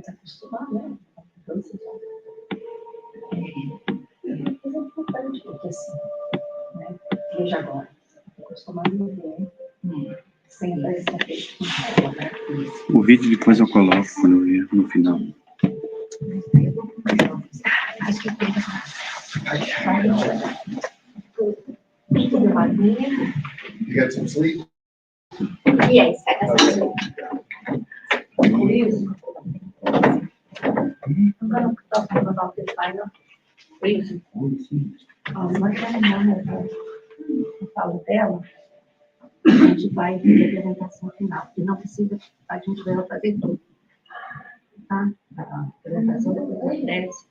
se acostumar, né? É importante, porque assim, né? Veja agora, se acostumar a viver sem a presença dele, né? O vídeo depois eu coloco quando eu ver no final. Acho que tem You got some sleep? Yes, I got some sleep. I'm going to talk about the final reason. Vai terminar o falo dela, a gente vai fazer a apresentação final. E não precisa, a gente vai fazer tudo. Tá? A apresentação depois acontece.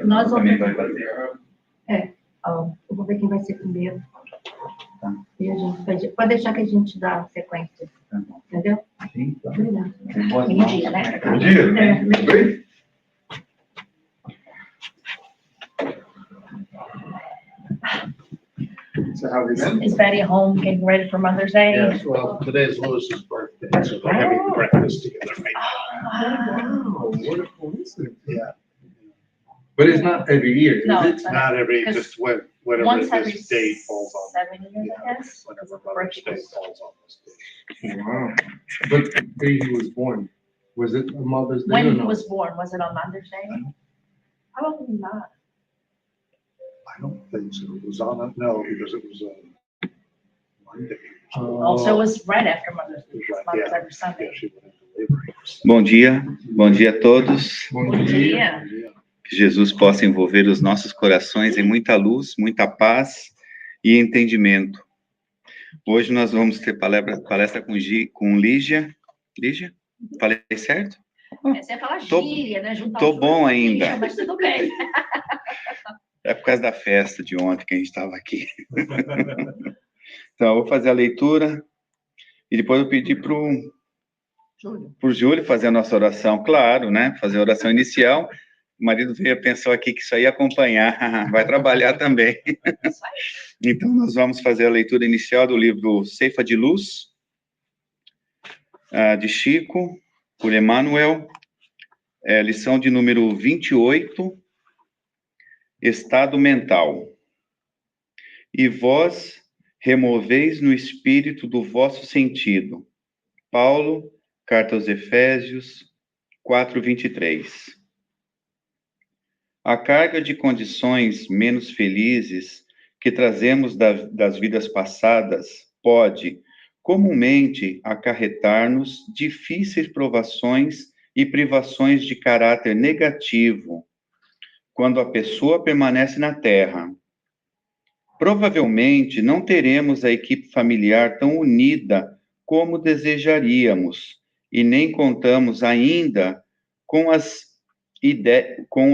Nós vamos também vai fazer. Eu vou ver quem vai ser primeiro. Tá. E a gente pode deixar que a gente dá sequência. Tá. Entendeu? Sim, tá. Bom dia, né? Bom dia. Great. So how have you been? Is Betty home getting ready for Mother's Day? Yes, well, today is Lewis's birthday, so they're having breakfast together right now. Wow. What a coincidence. Yeah. But it's not every year, is No, it? it's Not every, Because just whatever Once every this date falls on. 7 years, I Yeah, guess. whenever Mother's Day falls on this day. Wow. But the day he was born, was it a Mother's Day or When he no? was born, was it on Mother's Day? Probably not. I don't think so. It was on, no, because it was Monday. Also, it was right after Mother's Day. Right, Mother's yeah. every Sunday. Yeah, she went into labor. Bom dia a todos. Bom dia. Yeah. Que Jesus possa envolver os nossos corações em muita luz, muita paz e entendimento. Hoje nós vamos ter palestra com Lígia. Lígia? Falei certo? Você ia falar Tô- gíria, né? Juntar tô os bom dois, ainda. gíria, mas tudo bem. É por causa da festa de ontem que a gente estava aqui. Então, eu vou fazer a leitura e depois eu pedi para o Júlio fazer a nossa oração. Claro, né? Fazer a oração inicial. O marido veio pensou aqui que isso aí ia acompanhar. Vai trabalhar também. Isso aí. Então, nós vamos fazer a leitura inicial do livro Ceifa de Luz, de Chico, por Emmanuel, lição de número 28, Estado Mental. E vós removeis no espírito do vosso sentido. Paulo, Carta aos Efésios, 4:23. A carga de condições menos felizes que trazemos das vidas passadas pode, comumente, acarretar-nos difíceis provações e privações de caráter negativo quando a pessoa permanece na Terra. Provavelmente não teremos a equipe familiar tão unida como desejaríamos e nem contamos ainda com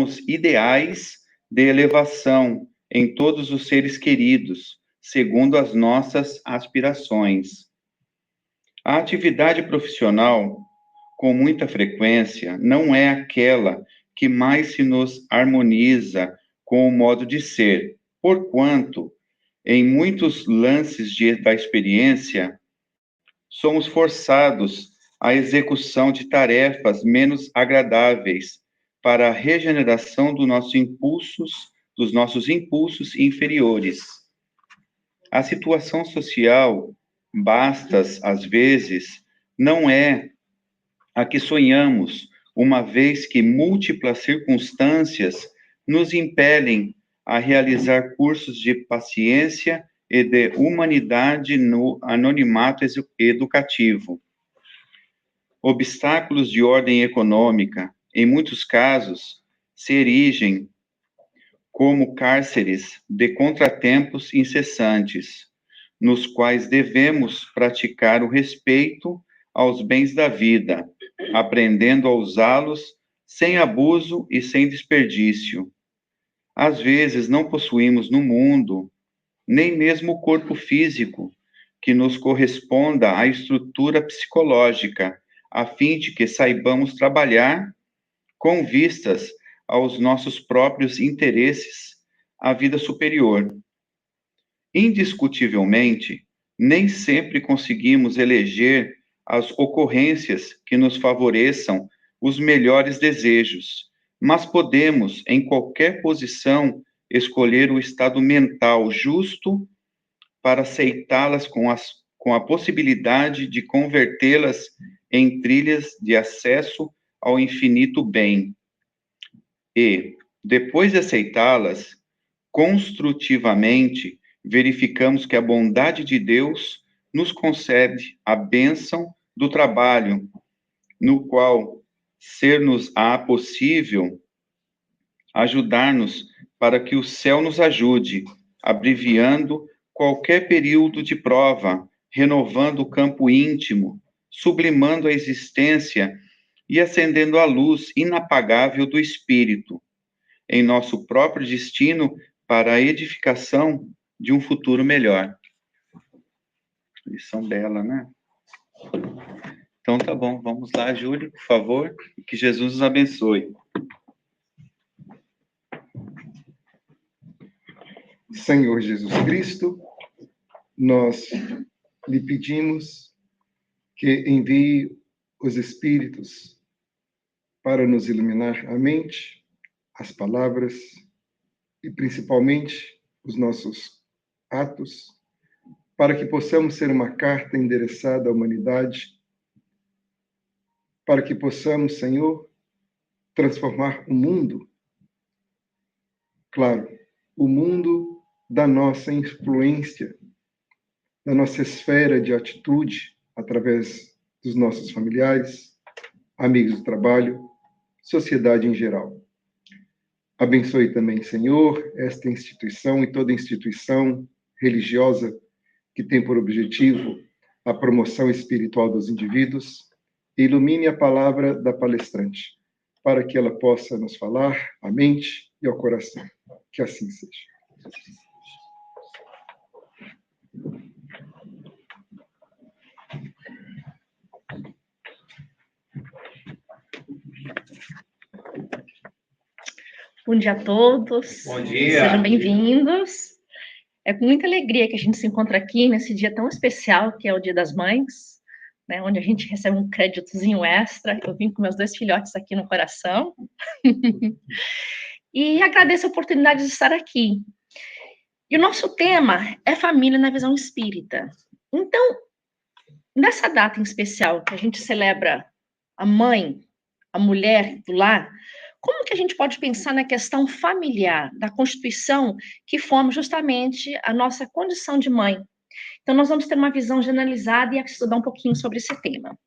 os ideais de elevação em todos os seres queridos, segundo as nossas aspirações. A atividade profissional, com muita frequência, não é aquela que mais se nos harmoniza com o modo de ser, porquanto, em muitos lances da experiência, somos forçados à execução de tarefas menos agradáveis para a regeneração dos nossos impulsos inferiores. A situação social, às vezes, não é a que sonhamos, uma vez que múltiplas circunstâncias nos impelem a realizar cursos de paciência e de humanidade no anonimato educativo. Obstáculos de ordem econômica, em muitos casos, se erigem como cárceres de contratempos incessantes, nos quais devemos praticar o respeito aos bens da vida, aprendendo a usá-los sem abuso e sem desperdício. Às vezes não possuímos no mundo nem mesmo o corpo físico que nos corresponda à estrutura psicológica, a fim de que saibamos trabalhar com vistas aos nossos próprios interesses, à vida superior. Indiscutivelmente, nem sempre conseguimos eleger as ocorrências que nos favoreçam os melhores desejos, mas podemos, em qualquer posição, escolher o estado mental justo para aceitá-las com a possibilidade de convertê-las em trilhas de acesso ao infinito bem. E, depois de aceitá-las, construtivamente, verificamos que a bondade de Deus nos concede a bênção do trabalho, no qual ser-nos-á possível ajudar-nos para que o céu nos ajude, abreviando qualquer período de prova, renovando o campo íntimo, sublimando a existência e acendendo a luz inapagável do Espírito, em nosso próprio destino para a edificação de um futuro melhor. Lição bela, né? Então tá bom, vamos lá, Júlio, por favor, e que Jesus nos abençoe. Senhor Jesus Cristo, nós lhe pedimos que envie os Espíritos para nos iluminar a mente, as palavras e principalmente os nossos atos, para que possamos ser uma carta endereçada à humanidade, para que possamos, Senhor, transformar o mundo, claro, o mundo da nossa influência, da nossa esfera de atitude, através dos nossos familiares, amigos do trabalho, sociedade em geral. Abençoe também, Senhor, esta instituição e toda instituição religiosa que tem por objetivo a promoção espiritual dos indivíduos. Ilumine a palavra da palestrante, para que ela possa nos falar à mente e ao coração. Que assim seja. Bom dia a todos. Bom dia. Sejam bem-vindos. É com muita alegria que a gente se encontra aqui nesse dia tão especial, que é o Dia das Mães, né, onde a gente recebe um créditozinho extra. Eu vim com meus 2 filhotes aqui no coração. E agradeço a oportunidade de estar aqui. E o nosso tema é família na visão espírita. Então, nessa data em especial, que a gente celebra a mãe, a mulher do lar, como que a gente pode pensar na questão familiar, da constituição que forma justamente a nossa condição de mãe? Então, nós vamos ter uma visão generalizada e estudar um pouquinho sobre esse tema.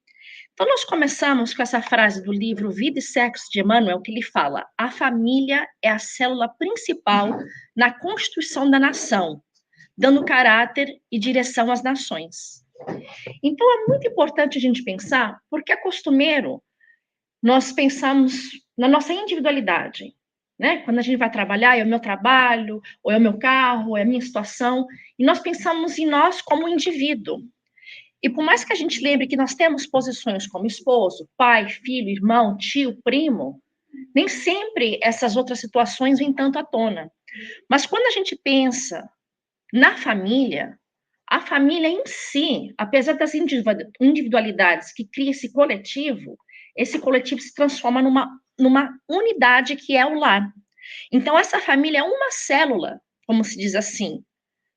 Então, nós começamos com essa frase do livro Vida e Sexo, de Emmanuel, que ele fala: a família é a célula principal na constituição da nação, dando caráter e direção às nações. Então, é muito importante a gente pensar, porque é costumeiro nós pensamos na nossa individualidade, né? Quando a gente vai trabalhar, é o meu trabalho, ou é o meu carro, ou é a minha situação, e nós pensamos em nós como indivíduo. E por mais que a gente lembre que nós temos posições como esposo, pai, filho, irmão, tio, primo, nem sempre essas outras situações vêm tanto à tona. Mas quando a gente pensa na família, a família em si, apesar das individualidades que cria esse coletivo se transforma numa unidade que é o lar. Então, essa família é uma célula, como se diz assim,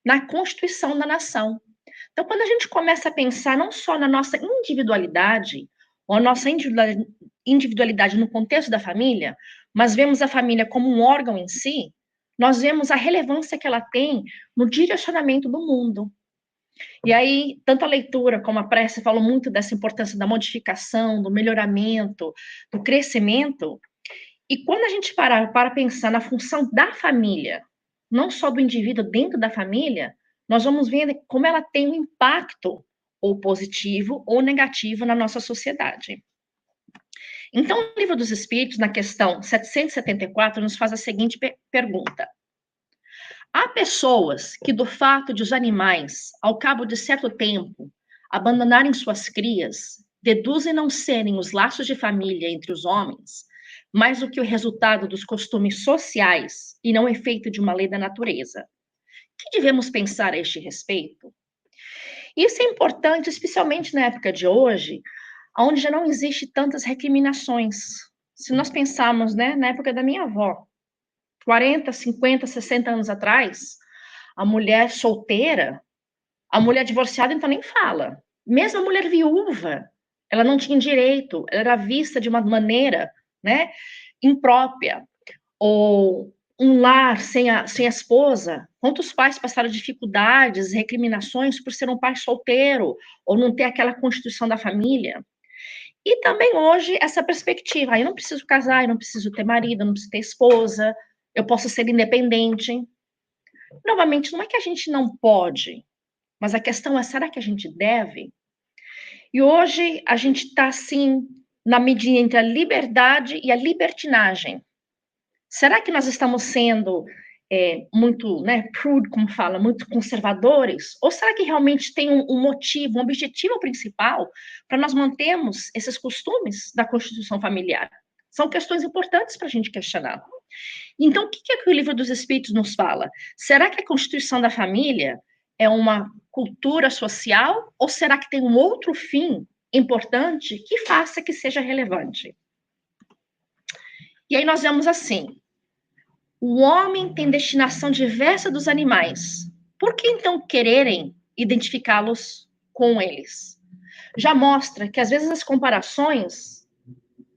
na constituição da nação. Então, quando a gente começa a pensar não só na nossa individualidade, ou a nossa individualidade no contexto da família, mas vemos a família como um órgão em si, nós vemos a relevância que ela tem no direcionamento do mundo. E aí, tanto a leitura como a prece falam muito dessa importância da modificação, do melhoramento, do crescimento. E quando a gente para pensar na função da família, não só do indivíduo dentro da família, nós vamos ver como ela tem um impacto ou positivo ou negativo na nossa sociedade. Então, o Livro dos Espíritos, na questão 774, nos faz a seguinte pergunta: há pessoas que, do fato de os animais, ao cabo de certo tempo, abandonarem suas crias, deduzem não serem os laços de família entre os homens, mais do que o resultado dos costumes sociais e não efeito de uma lei da natureza. O que devemos pensar a este respeito? Isso é importante, especialmente na época de hoje, onde já não existe tantas recriminações. Se nós pensarmos, né, na época da minha avó, 40, 50, 60 anos atrás, a mulher solteira, a mulher divorciada, então nem fala. Mesmo a mulher viúva, ela não tinha direito, ela era vista de uma maneira, né, imprópria. Ou um lar sem a esposa. Quantos pais passaram dificuldades, recriminações por ser um pai solteiro, ou não ter aquela constituição da família? E também hoje, essa perspectiva, eu não preciso casar, eu não preciso ter marido, eu não preciso ter esposa, eu posso ser independente. Novamente, não é que a gente não pode, mas a questão é, será que a gente deve? E hoje a gente está, assim, na medida entre a liberdade e a libertinagem. Será que nós estamos sendo muito, né, prude, como fala, muito conservadores? Ou será que realmente tem um motivo, um objetivo principal para nós mantermos esses costumes da constituição familiar? São questões importantes para a gente questionar. Então, o que é que o Livro dos Espíritos nos fala? Será que a constituição da família é uma cultura social ou será que tem um outro fim importante que faça que seja relevante? E aí nós vemos assim: o homem tem destinação diversa dos animais. Por que então quererem identificá-los com eles? Já mostra que às vezes as comparações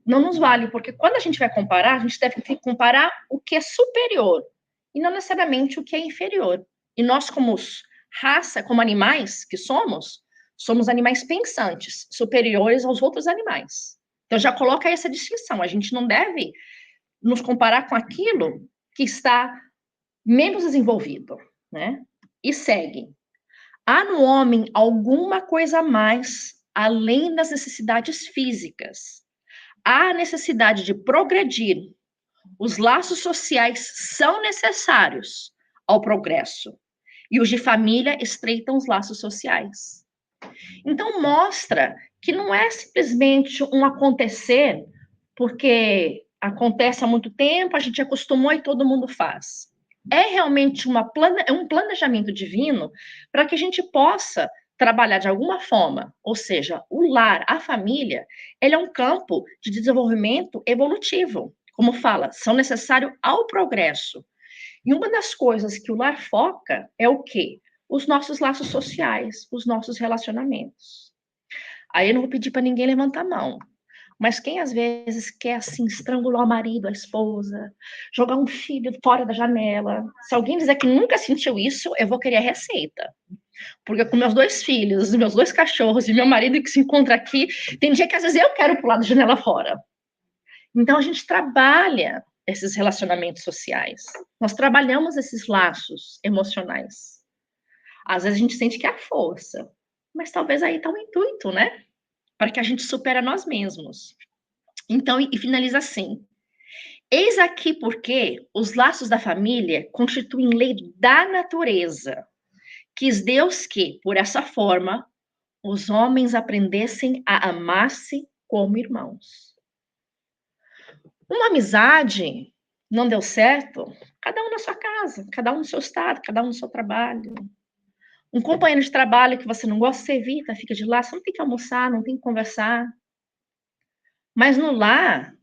não nos valem, porque quando a gente vai comparar, a gente deve comparar o que é superior e não necessariamente o que é inferior. E nós, como raça, como animais que somos animais pensantes, superiores aos outros animais. Então já coloca essa distinção. A gente não deve nos comparar com aquilo que está menos desenvolvido, né? E segue. Há no homem alguma coisa a mais além das necessidades físicas. Há a necessidade de progredir. Os laços sociais são necessários ao progresso. E os de família estreitam os laços sociais. Então mostra que não é simplesmente um acontecer porque acontece há muito tempo, a gente acostumou e todo mundo faz. É realmente um planejamento divino para que a gente possa trabalhar de alguma forma, ou seja, o lar, a família, ele é um campo de desenvolvimento evolutivo, como fala, são necessários ao progresso. E uma das coisas que o lar foca é o quê? Os nossos laços sociais, os nossos relacionamentos. Aí eu não vou pedir para ninguém levantar a mão. Mas quem às vezes quer assim estrangular o marido, a esposa, jogar um filho fora da janela? Se alguém dizer que nunca sentiu isso, eu vou querer a receita. Porque com meus 2 filhos, meus 2 cachorros e meu marido que se encontra aqui, tem dia que às vezes eu quero pular da janela fora. Então a gente trabalha esses relacionamentos sociais. Nós trabalhamos esses laços emocionais. Às vezes a gente sente que é a força, mas talvez aí está o intuito, né? Para que a gente supere nós mesmos. Então, e finaliza assim. Eis aqui porque os laços da família constituem lei da natureza. Quis Deus que, por essa forma, os homens aprendessem a amar-se como irmãos. Uma amizade não deu certo, cada um na sua casa, cada um no seu estado, cada um no seu trabalho. Um companheiro de trabalho que você não gosta, você evita, fica de lá, você não tem que almoçar, não tem que conversar. Mas no lar,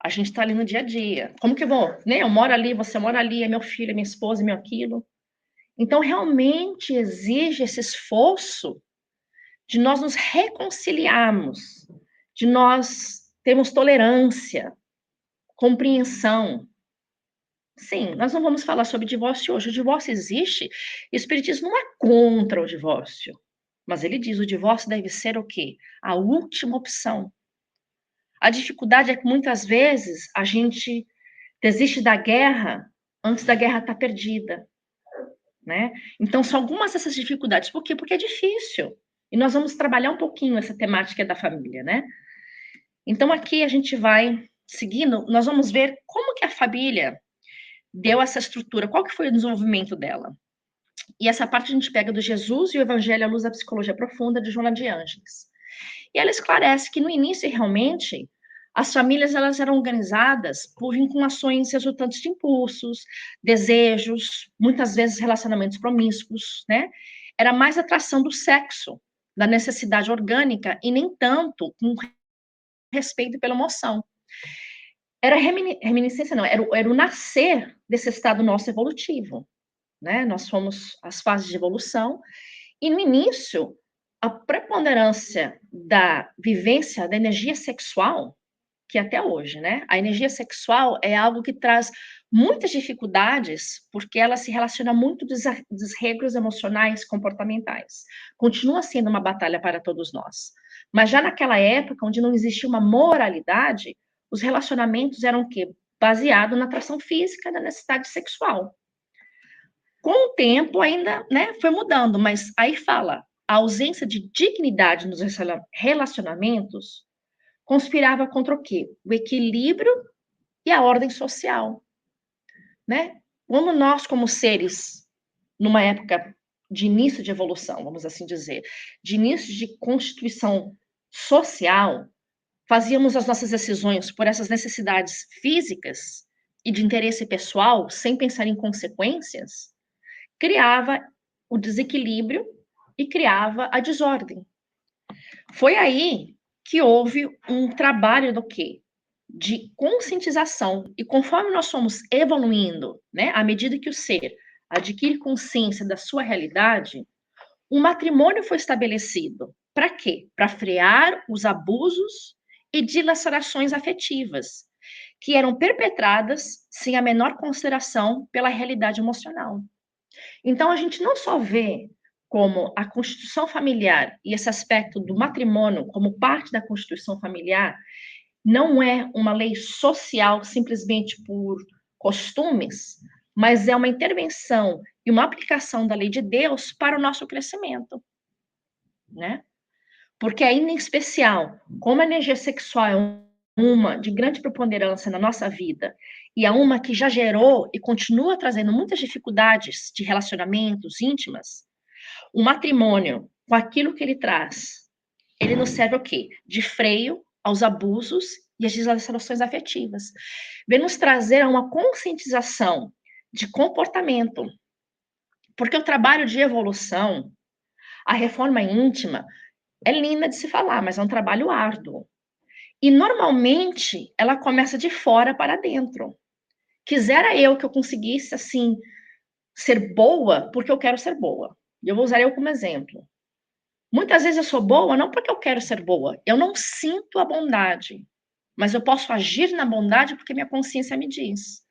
a gente está ali no dia a dia. Como que eu vou? Né? Eu moro ali, você mora ali, é meu filho, é minha esposa, é meu aquilo. Então, realmente exige esse esforço de nós nos reconciliarmos, de nós termos tolerância, compreensão. Sim, nós não vamos falar sobre divórcio hoje. O divórcio existe e o Espiritismo não é contra o divórcio. Mas ele diz, o divórcio deve ser o quê? A última opção. A dificuldade é que muitas vezes a gente desiste da guerra antes da guerra estar perdida, né? Então, são algumas dessas dificuldades. Por quê? Porque é difícil. E nós vamos trabalhar um pouquinho essa temática da família, né? Então, aqui a gente vai seguindo, nós vamos ver como que a família deu essa estrutura, qual que foi o desenvolvimento dela. E essa parte a gente pega do Jesus e o Evangelho à luz da psicologia profunda, de Joana de Ângeles. E ela esclarece que no início, realmente, as famílias elas eram organizadas por vinculações resultantes de impulsos, desejos, muitas vezes relacionamentos promíscuos, né? era mais atração do sexo, da necessidade orgânica, e nem tanto com respeito pela emoção. Era reminiscência, não, era o nascer desse estado nosso evolutivo, né? Nós fomos as fases de evolução, e no início, a preponderância da vivência da energia sexual, que até hoje, né? A energia sexual é algo que traz muitas dificuldades, porque ela se relaciona muito desregros emocionais, comportamentais. Continua sendo uma batalha para todos nós. Mas já naquela época, onde não existia uma moralidade, os relacionamentos eram o quê? Baseado na atração física, na necessidade sexual. Com o tempo ainda, né, foi mudando, mas aí fala, a ausência de dignidade nos relacionamentos conspirava contra o quê? O equilíbrio e a ordem social, né? Quando nós, como seres, numa época de início de evolução, vamos assim dizer, de início de constituição social, fazíamos as nossas decisões por essas necessidades físicas e de interesse pessoal, sem pensar em consequências, criava o desequilíbrio e criava a desordem. Foi aí que houve um trabalho do quê? De conscientização. E conforme nós fomos evoluindo, né, à medida que o ser adquire consciência da sua realidade, um matrimônio foi estabelecido. Para quê? Para frear os abusos e dilacerações afetivas, que eram perpetradas sem a menor consideração pela realidade emocional. Então, a gente não só vê como a constituição familiar e esse aspecto do matrimônio como parte da constituição familiar não é uma lei social simplesmente por costumes, mas é uma intervenção e uma aplicação da lei de Deus para o nosso crescimento, né? Porque ainda em especial, como a energia sexual é uma de grande preponderância na nossa vida, e é uma que já gerou e continua trazendo muitas dificuldades de relacionamentos íntimas, o matrimônio, com aquilo que ele traz, ele nos serve o quê? De freio aos abusos e às deslacerações afetivas. Vem nos trazer a uma conscientização de comportamento. Porque o trabalho de evolução, a reforma íntima, é linda de se falar, mas é um trabalho árduo. E, normalmente, ela começa de fora para dentro. Quisera eu que eu conseguisse, assim, ser boa porque eu quero ser boa. E eu vou usar eu como exemplo. Muitas vezes eu sou boa não porque eu quero ser boa. Eu não sinto a bondade. Mas eu posso agir na bondade porque minha consciência me diz.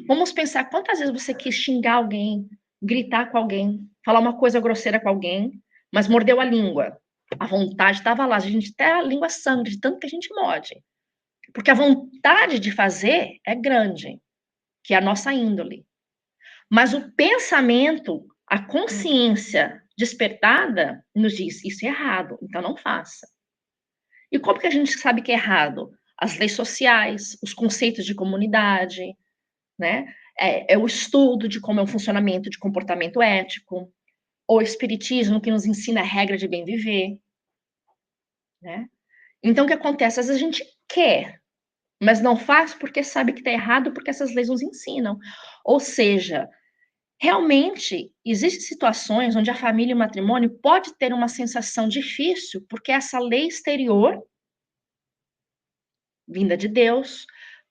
Vamos pensar quantas vezes você quis xingar alguém, gritar com alguém, falar uma coisa grosseira com alguém, mas mordeu a língua. A vontade estava lá, a gente até a língua sangra de tanto que a gente morde. Porque a vontade de fazer é grande, que é a nossa índole. Mas o pensamento, a consciência despertada, nos diz, isso é errado, então não faça. E como que a gente sabe que é errado? As leis sociais, os conceitos de comunidade, né? É o estudo de como é o funcionamento de comportamento ético, o espiritismo que nos ensina a regra de bem viver, né? Então, o que acontece? Às vezes a gente quer, mas não faz porque sabe que está errado, porque essas leis nos ensinam. Ou seja, realmente, existem situações onde a família e o matrimônio pode ter uma sensação difícil, porque essa lei exterior, vinda de Deus,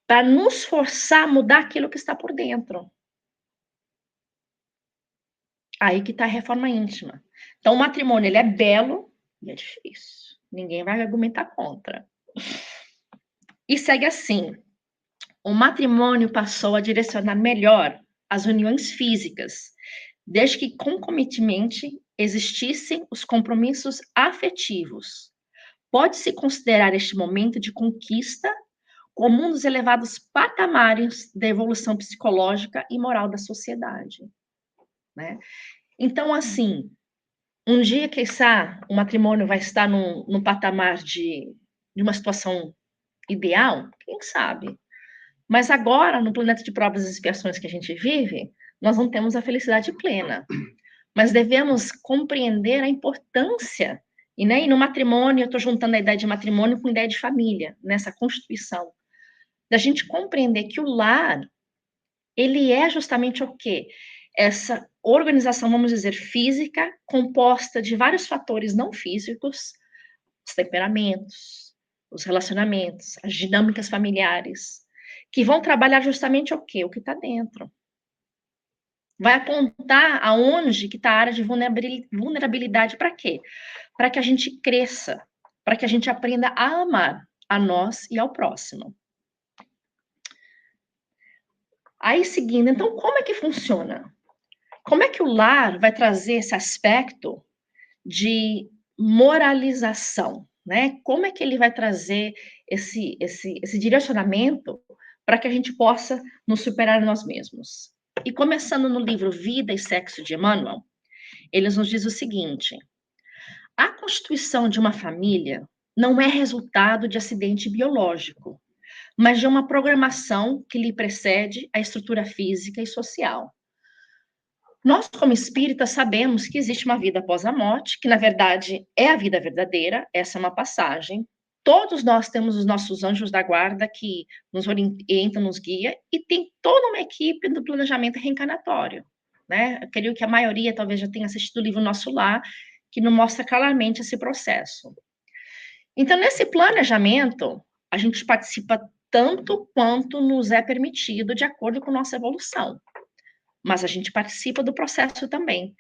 para nos forçar a mudar aquilo que está por dentro. Aí que está a reforma íntima. Então, o matrimônio, ele é belo e é difícil. Ninguém vai argumentar contra. E segue assim. O matrimônio passou a direcionar melhor as uniões físicas, desde que concomitantemente existissem os compromissos afetivos. Pode-se considerar este momento de conquista como um dos elevados patamares da evolução psicológica e moral da sociedade, né? Então, assim, um dia, quem sabe, o matrimônio vai estar num patamar de uma situação ideal, quem sabe? Mas agora, no planeta de provas e expiações que a gente vive, nós não temos a felicidade plena. Mas devemos compreender a importância, e, né, e no matrimônio, eu estou juntando a ideia de matrimônio com a ideia de família, nessa constituição, da gente compreender que o lar, ele é justamente o quê? organização, vamos dizer, física, composta de vários fatores não físicos, os temperamentos, os relacionamentos, as dinâmicas familiares, que vão trabalhar justamente o quê? O que está dentro. Vai apontar aonde que está a área de vulnerabilidade para quê? Para que a gente cresça, para que a gente aprenda a amar a nós e ao próximo. Aí, seguindo, então, como é que funciona? Como é que o lar vai trazer esse aspecto de moralização, né? Como é que ele vai trazer esse direcionamento para que a gente possa nos superar nós mesmos? E começando no livro Vida e Sexo de Emmanuel, eles nos diz o seguinte: a constituição de uma família não é resultado de acidente biológico, mas de uma programação que lhe precede a estrutura física e social. Nós, como espíritas, sabemos que existe uma vida após a morte, que na verdade é a vida verdadeira, essa é uma passagem. Todos nós temos os nossos anjos da guarda que nos orientam, nos guia, e tem toda uma equipe do planejamento reencarnatório, né? Eu creio que a maioria talvez já tenha assistido o livro Nosso Lar, que nos mostra claramente esse processo. Então, nesse planejamento, a gente participa tanto quanto nos é permitido de acordo com nossa evolução. Mas a gente participa do processo também.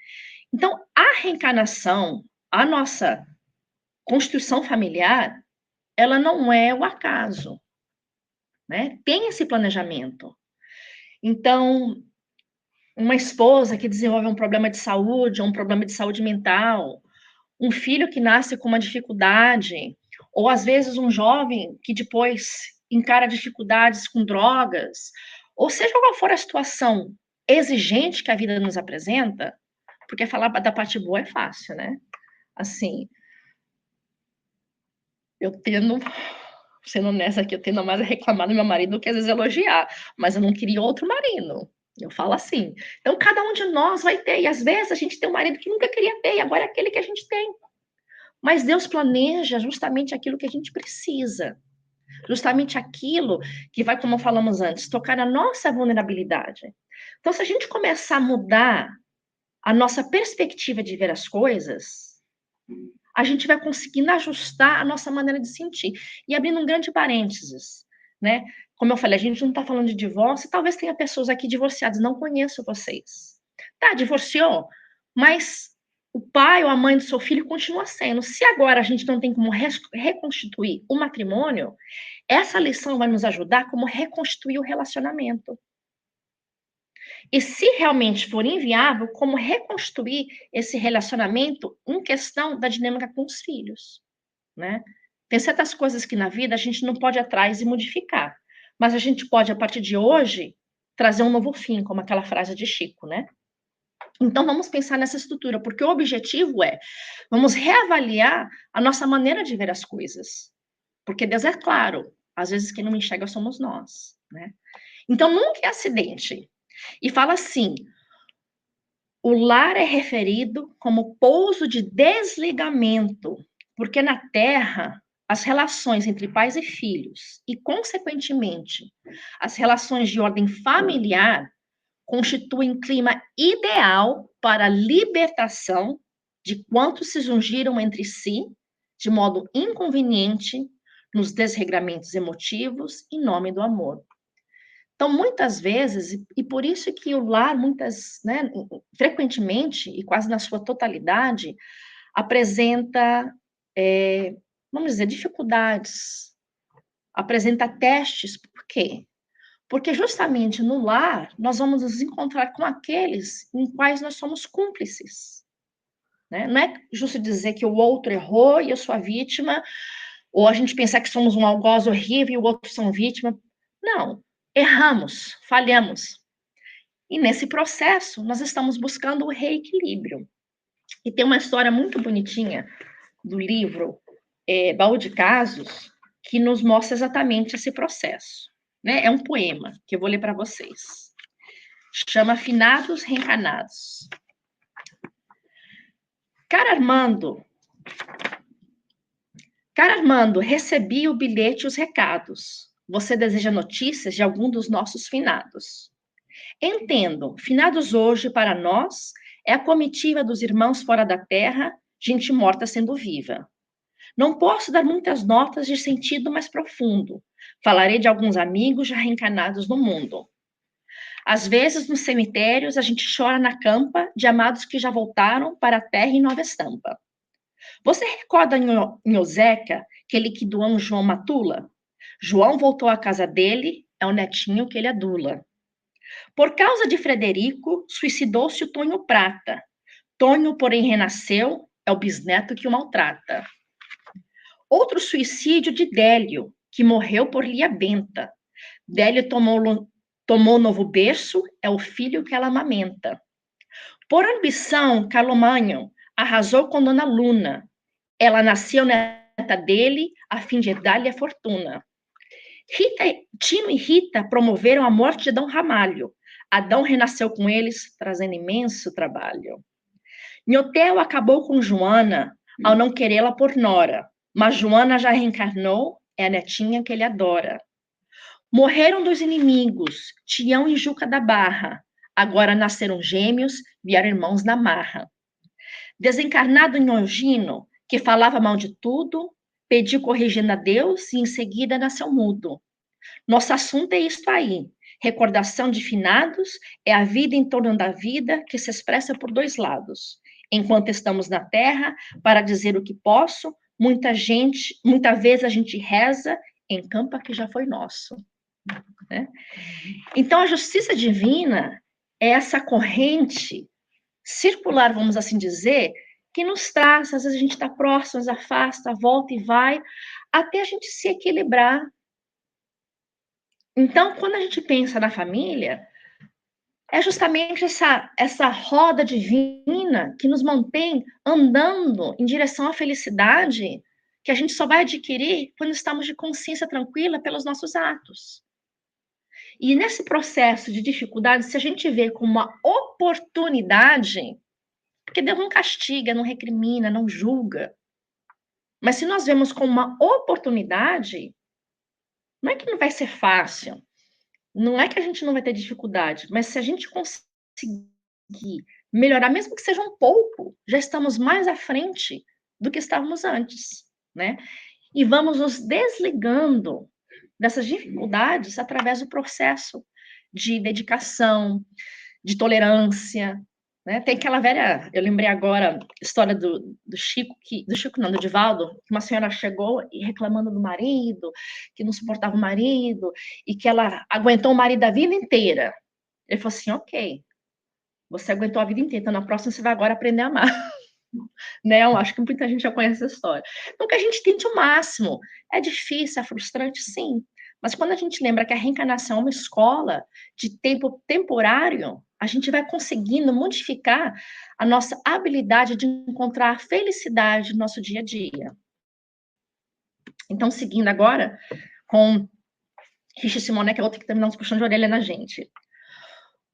Então, a reencarnação, a nossa constituição familiar, ela não é o acaso, né? Tem esse planejamento. Então, uma esposa que desenvolve um problema de saúde, ou um problema de saúde mental, um filho que nasce com uma dificuldade, ou às vezes um jovem que depois encara dificuldades com drogas, ou seja qual for a situação exigente que a vida nos apresenta, porque falar da parte boa é fácil, né? Assim, eu tendo, sendo honesta aqui, eu tendo mais a reclamar do meu marido do que às vezes elogiar, mas eu não queria outro marido. Eu falo assim. Então, cada um de nós vai ter, e às vezes a gente tem um marido que nunca queria ter, e agora é aquele que a gente tem. Mas Deus planeja justamente aquilo que a gente precisa. Justamente aquilo que vai, como falamos antes, tocar na nossa vulnerabilidade. Então, se a gente começar a mudar a nossa perspectiva de ver as coisas, a gente vai conseguindo ajustar a nossa maneira de sentir. E abrindo um grande parênteses, né? Como eu falei, a gente não está falando de divórcio, talvez tenha pessoas aqui divorciadas, não conheço vocês. Tá, divorciou, mas o pai ou a mãe do seu filho continua sendo. Se agora a gente não tem como reconstituir o matrimônio, essa lição vai nos ajudar como reconstituir o relacionamento. E se realmente for inviável, como reconstruir esse relacionamento em questão da dinâmica com os filhos, né? Tem certas coisas que na vida a gente não pode ir atrás e modificar, mas a gente pode, a partir de hoje, trazer um novo fim, como aquela frase de Chico, né? Então, vamos pensar nessa estrutura, porque o objetivo é, vamos reavaliar a nossa maneira de ver as coisas. Porque Deus é claro, às vezes quem não enxerga somos nós, né? Então, nunca é acidente. E fala assim, o lar é referido como pouso de desligamento, porque na Terra, as relações entre pais e filhos, e, consequentemente, as relações de ordem familiar, constituem clima ideal para a libertação de quantos se jungiram entre si, de modo inconveniente, nos desregramentos emotivos, em nome do amor. Então, muitas vezes, e por isso que o lar, né, frequentemente, e quase na sua totalidade, apresenta, vamos dizer, dificuldades, apresenta testes. Por quê? Porque justamente no lar, nós vamos nos encontrar com aqueles em quais nós somos cúmplices. Né? Não é justo dizer que o outro errou e eu sou a vítima, ou a gente pensar que somos um algoz horrível e o outro são vítima. Não. Erramos, falhamos. E nesse processo, nós estamos buscando o reequilíbrio. E tem uma história muito bonitinha do livro Baú de Casos, que nos mostra exatamente esse processo. Né? É um poema que eu vou ler para vocês. Chama Finados Reencarnados. Cara Armando, recebi o bilhete e os recados. Você deseja notícias de algum dos nossos finados? Entendo, finados hoje para nós é a comitiva dos irmãos fora da terra, gente morta sendo viva. Não posso dar muitas notas de sentido mais profundo. Falarei de alguns amigos já reencarnados no mundo. Às vezes, nos cemitérios, a gente chora na campa de amados que já voltaram para a terra em nova estampa. Você recorda Nhozeca, que liquidou um João Matula? João voltou à casa dele, é o netinho que ele adula. Por causa de Frederico, suicidou-se o Tonho Prata. Tonho, porém, renasceu, é o bisneto que o maltrata. Outro suicídio de Délio, que morreu por Lia Benta. Délio tomou novo berço, é o filho que ela amamenta. Por ambição, Carlomanho arrasou com Dona Luna. Ela nasceu neta dele, a fim de dar-lhe a fortuna. Tino e Rita promoveram a morte de Adão Ramalho. Adão renasceu com eles, trazendo imenso trabalho. Nhotel acabou com Joana, ao não querê-la por nora, mas Joana já reencarnou, é a netinha que ele adora. Morreram dois inimigos, Tião e Juca da Barra. Agora nasceram gêmeos, vieram irmãos na marra. Desencarnado Nhongino, que falava mal de tudo, pediu corrigindo a Deus e em seguida nasceu mudo. Nosso assunto é isto aí. Recordação de finados é a vida em torno da vida que se expressa por dois lados. Enquanto estamos na terra, para dizer o que posso, muita vez a gente reza em campo que já foi nosso. Né? Então, a justiça divina é essa corrente circular, vamos assim dizer, que nos traz, às vezes a gente está próximo, nos afasta, volta e vai, até a gente se equilibrar. Então, quando a gente pensa na família, é justamente essa roda divina que nos mantém andando em direção à felicidade, que a gente só vai adquirir quando estamos de consciência tranquila pelos nossos atos. E nesse processo de dificuldade, se a gente vê como uma oportunidade, porque Deus não castiga, não recrimina, não julga, mas se nós vemos como uma oportunidade, não é que não vai ser fácil, não é que a gente não vai ter dificuldade, mas se a gente conseguir melhorar, mesmo que seja um pouco, já estamos mais à frente do que estávamos antes, né? E vamos nos desligando dessas dificuldades através do processo de dedicação, de tolerância, né? Tem aquela velha, eu lembrei agora, história do Chico, do Divaldo, que uma senhora chegou e reclamando do marido, que não suportava o marido, e que ela aguentou o marido a vida inteira. Ele falou assim, ok, você aguentou a vida inteira, então na próxima você vai agora aprender a amar. Né? Eu acho que muita gente já conhece essa história. Então, que a gente tente o máximo. É difícil, é frustrante, sim. Mas quando a gente lembra que a reencarnação é uma escola de tempo temporário, a gente vai conseguindo modificar a nossa habilidade de encontrar a felicidade no nosso dia a dia. Então, seguindo agora com Richard Simonet, que é outra que também dá uns puxão de orelha na gente.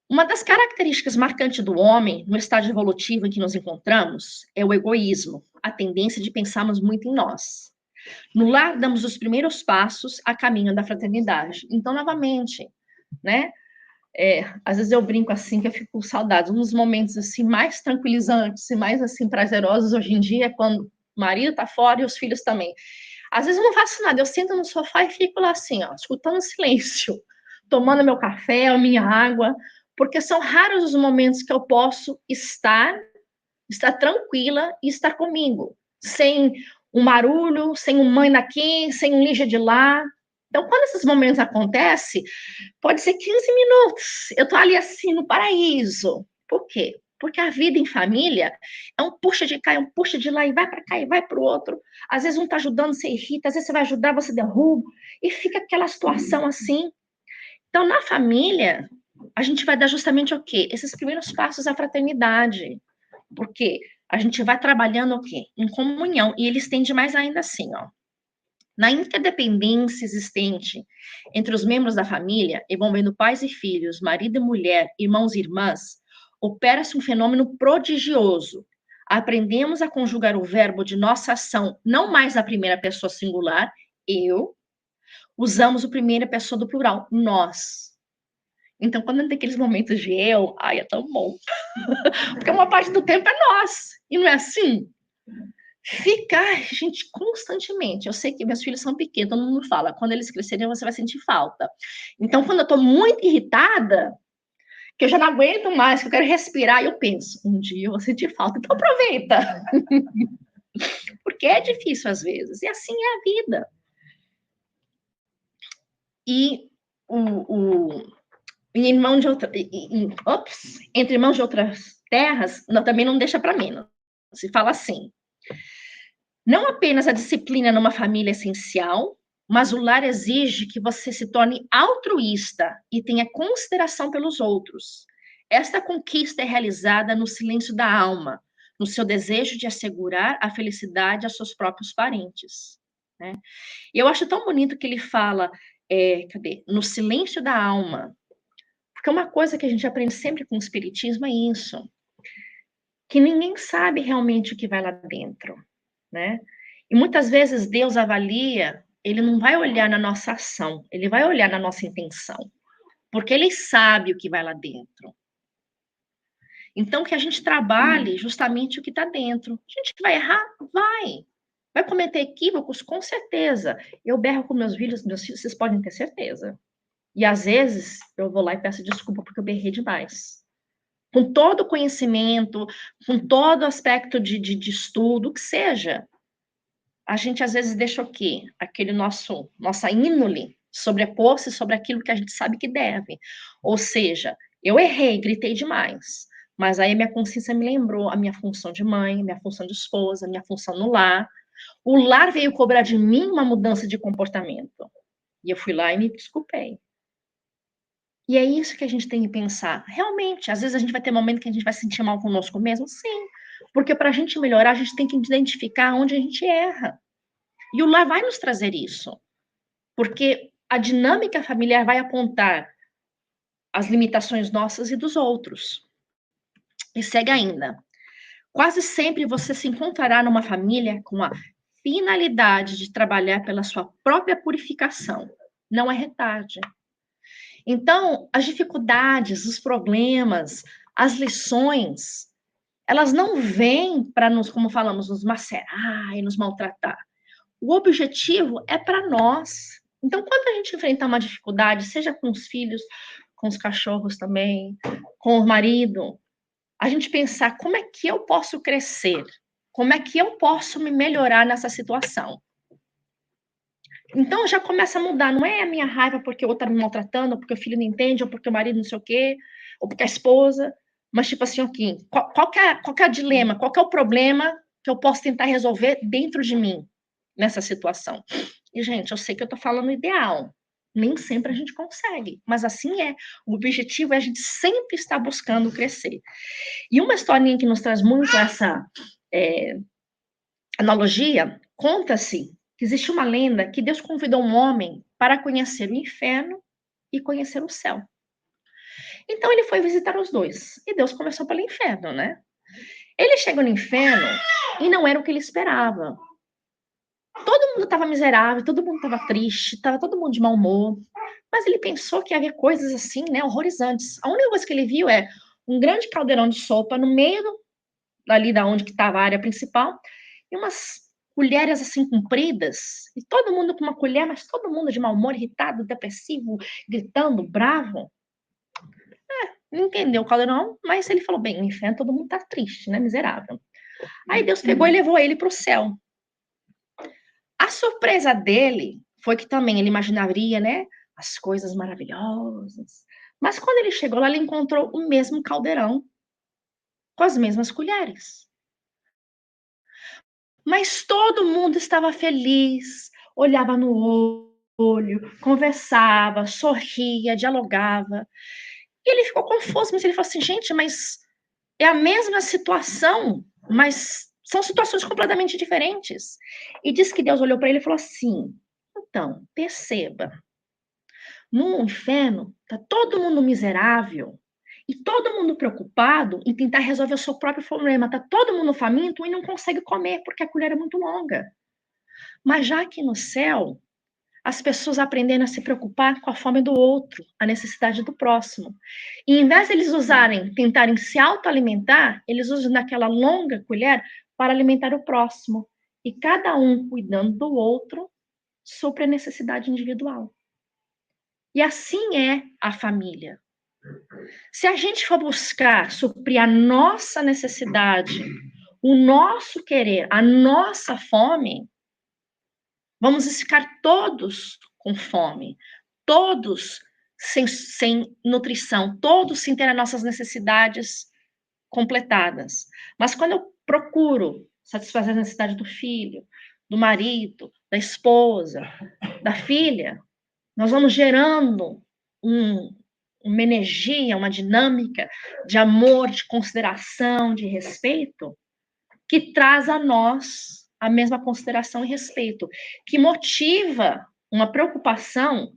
Uma das características marcantes do homem, no estágio evolutivo em que nos encontramos, é o egoísmo, a tendência de pensarmos muito em nós. No lar, damos os primeiros passos a caminho da fraternidade. Então, novamente, né? Às vezes eu brinco assim, que eu fico com saudades. Um dos momentos assim, mais tranquilizantes e mais assim, prazerosos hoje em dia é quando o marido está fora e os filhos também. Às vezes eu não faço nada, eu sento no sofá e fico lá assim, ó, escutando silêncio, tomando meu café, a minha água, porque são raros os momentos que eu posso estar tranquila e estar comigo, sem um barulho, sem um mãe daqui, sem um lixa de lá. Então, quando esses momentos acontecem, pode ser 15 minutos, eu tô ali assim, no paraíso. Por quê? Porque a vida em família é um puxa de cá, é um puxa de lá, e vai para cá, e vai para o outro. Às vezes um tá ajudando, você irrita, às vezes você vai ajudar, você derruba, e fica aquela situação assim. Então, na família, a gente vai dar justamente o quê? Esses primeiros passos à fraternidade. Porque a gente vai trabalhando o quê? Em comunhão. E ele estende mais ainda assim, ó. Na interdependência existente entre os membros da família, envolvendo pais e filhos, marido e mulher, irmãos e irmãs, opera-se um fenômeno prodigioso. Aprendemos a conjugar o verbo de nossa ação não mais na primeira pessoa singular, eu, usamos a primeira pessoa do plural, nós. Então, quando tem aqueles momentos de eu, ai, é tão bom. Porque uma parte do tempo é nós. E não é assim? Ficar, gente, constantemente. Eu sei que meus filhos são pequenos, todo mundo fala, quando eles crescerem você vai sentir falta. Então, quando eu tô muito irritada, que eu já não aguento mais, que eu quero respirar, eu penso, um dia eu vou sentir falta, então aproveita. Porque é difícil às vezes, e assim é a vida. E irmão de outra, entre irmãos de outras terras, também não deixa para menos. Se fala assim, não apenas a disciplina numa família é essencial, mas o lar exige que você se torne altruísta e tenha consideração pelos outros. Esta conquista é realizada no silêncio da alma, no seu desejo de assegurar a felicidade aos seus próprios parentes. Né? E eu acho tão bonito que ele fala, no silêncio da alma, porque uma coisa que a gente aprende sempre com o espiritismo é isso, que ninguém sabe realmente o que vai lá dentro, né? E muitas vezes Deus avalia, ele não vai olhar na nossa ação, ele vai olhar na nossa intenção, porque ele sabe o que vai lá dentro. Então, que a gente trabalhe justamente o que está dentro. A gente vai errar? Vai. Vai cometer equívocos? Com certeza. Eu berro com meus filhos, vocês podem ter certeza. E às vezes eu vou lá e peço desculpa porque eu berrei demais. Com todo o conhecimento, com todo o aspecto de estudo, o que seja. A gente às vezes deixa o quê? Aquele nossa índole sobrepor-se sobre aquilo que a gente sabe que deve. Ou seja, eu errei, gritei demais. Mas aí minha consciência me lembrou a minha função de mãe, minha função de esposa, minha função no lar. O lar veio cobrar de mim uma mudança de comportamento. E eu fui lá e me desculpei. E é isso que a gente tem que pensar. Realmente, às vezes a gente vai ter momento que a gente vai se sentir mal conosco mesmo, sim. Porque para a gente melhorar, a gente tem que identificar onde a gente erra. E o lar vai nos trazer isso. Porque a dinâmica familiar vai apontar as limitações nossas e dos outros. E segue ainda. Quase sempre você se encontrará numa família com a finalidade de trabalhar pela sua própria purificação. Não é retarde. Então, as dificuldades, os problemas, as lições, elas não vêm para nos, como falamos, nos macerar e nos maltratar. O objetivo é para nós. Então, quando a gente enfrentar uma dificuldade, seja com os filhos, com os cachorros também, com o marido, a gente pensar como é que eu posso crescer, como é que eu posso me melhorar nessa situação. Então já começa a mudar, não é a minha raiva porque o outro está me maltratando, ou porque o filho não entende, ou porque o marido não sei o quê, ou porque a esposa, mas tipo assim, aqui, qual que é o dilema, qual que é o problema que eu posso tentar resolver dentro de mim, nessa situação? E, gente, eu sei que eu estou falando ideal, nem sempre a gente consegue, mas assim é, o objetivo é a gente sempre estar buscando crescer. E uma historinha que nos traz muito essa analogia, conta-se que existe uma lenda que Deus convidou um homem para conhecer o inferno e conhecer o céu. Então ele foi visitar os dois. E Deus começou pelo inferno, né? Ele chegou no inferno e não era o que ele esperava. Todo mundo estava miserável, todo mundo estava triste, estava todo mundo de mau humor. Mas ele pensou que havia coisas assim, né, horrorizantes. A única coisa que ele viu é um grande caldeirão de sopa no meio ali da onde que estava a área principal e umas colheres assim compridas, e todo mundo com uma colher, mas todo mundo de mau humor, irritado, depressivo, gritando, bravo. Não entendeu o caldeirão, mas ele falou, bem, no inferno todo mundo tá triste, né, miserável. Aí Deus pegou e levou ele para o céu. A surpresa dele foi que também ele imaginaria, né, as coisas maravilhosas, mas quando ele chegou lá, ele encontrou o mesmo caldeirão, com as mesmas colheres. Mas todo mundo estava feliz, olhava no olho, conversava, sorria, dialogava. E ele ficou confuso, mas ele falou assim, gente, mas é a mesma situação, mas são situações completamente diferentes. E diz que Deus olhou para ele e falou assim, então, perceba, no inferno está todo mundo miserável, e todo mundo preocupado em tentar resolver o seu próprio problema. Está todo mundo faminto e não consegue comer porque a colher é muito longa. Mas já aqui no céu, as pessoas aprendendo a se preocupar com a fome do outro, a necessidade do próximo. E em vez de eles tentarem se autoalimentar, eles usam naquela longa colher para alimentar o próximo. E cada um cuidando do outro, supre a necessidade individual. E assim é a família. Se a gente for buscar suprir a nossa necessidade, o nosso querer, a nossa fome, vamos ficar todos com fome, todos sem nutrição, todos sem ter as nossas necessidades completadas. Mas quando eu procuro satisfazer a necessidade do filho, do marido, da esposa, da filha, nós vamos gerando uma energia, uma dinâmica de amor, de consideração, de respeito, que traz a nós a mesma consideração e respeito, que motiva uma preocupação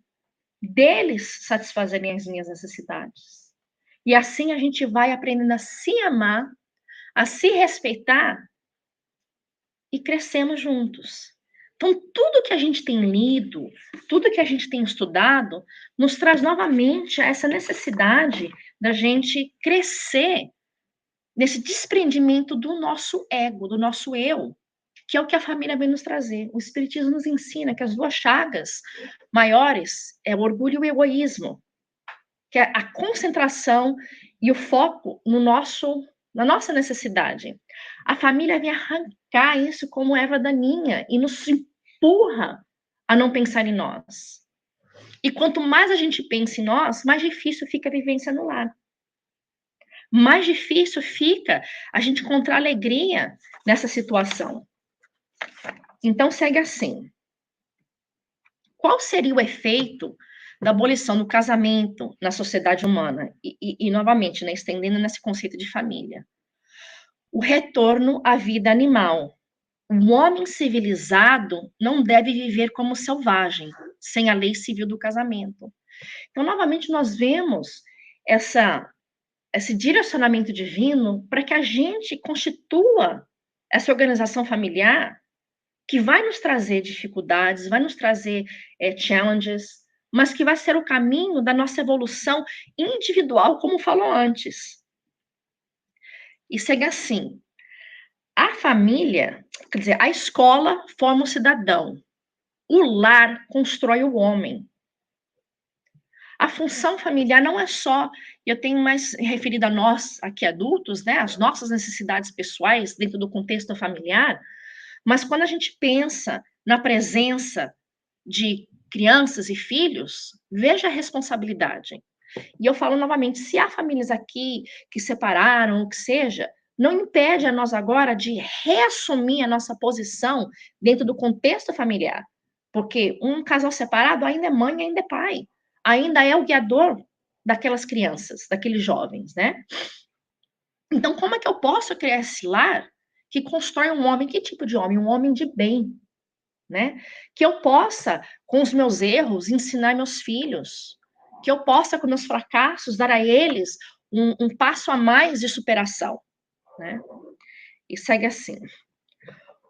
deles satisfazerem as minhas necessidades. E assim a gente vai aprendendo a se amar, a se respeitar e crescemos juntos. Então, tudo que a gente tem lido, tudo que a gente tem estudado, nos traz novamente essa necessidade da gente crescer nesse desprendimento do nosso ego, do nosso eu, que é o que a família vem nos trazer. O Espiritismo nos ensina que as duas chagas maiores é o orgulho e o egoísmo, que é a concentração e o foco na nossa necessidade. A família vem arrancar isso como erva daninha e nos empurra a não pensar em nós. E quanto mais a gente pensa em nós, mais difícil fica a vivência no lar. Mais difícil fica a gente encontrar alegria nessa situação. Então, segue assim. Qual seria o efeito da abolição do casamento na sociedade humana? E novamente, né, estendendo nesse conceito de família. O retorno à vida animal. O homem civilizado não deve viver como selvagem, sem a lei civil do casamento. Então, novamente, nós vemos esse direcionamento divino para que a gente constitua essa organização familiar que vai nos trazer dificuldades, vai nos trazer challenges, mas que vai ser o caminho da nossa evolução individual, como falou antes. E segue assim. A família, quer dizer, a escola forma o cidadão. O lar constrói o homem. A função familiar não é só, eu tenho mais referido a nós, aqui adultos, né, as nossas necessidades pessoais dentro do contexto familiar, mas quando a gente pensa na presença de crianças e filhos, veja a responsabilidade. E eu falo novamente, se há famílias aqui que separaram, o que seja, não impede a nós agora de reassumir a nossa posição dentro do contexto familiar. Porque um casal separado ainda é mãe, ainda é pai. Ainda é o guiador daquelas crianças, daqueles jovens, né? Então, como é que eu posso criar esse lar que constrói um homem? Que tipo de homem? Um homem de bem, né? Que eu possa, com os meus erros, ensinar meus filhos. Que eu possa, com meus fracassos, dar a eles um passo a mais de superação, né? E segue assim.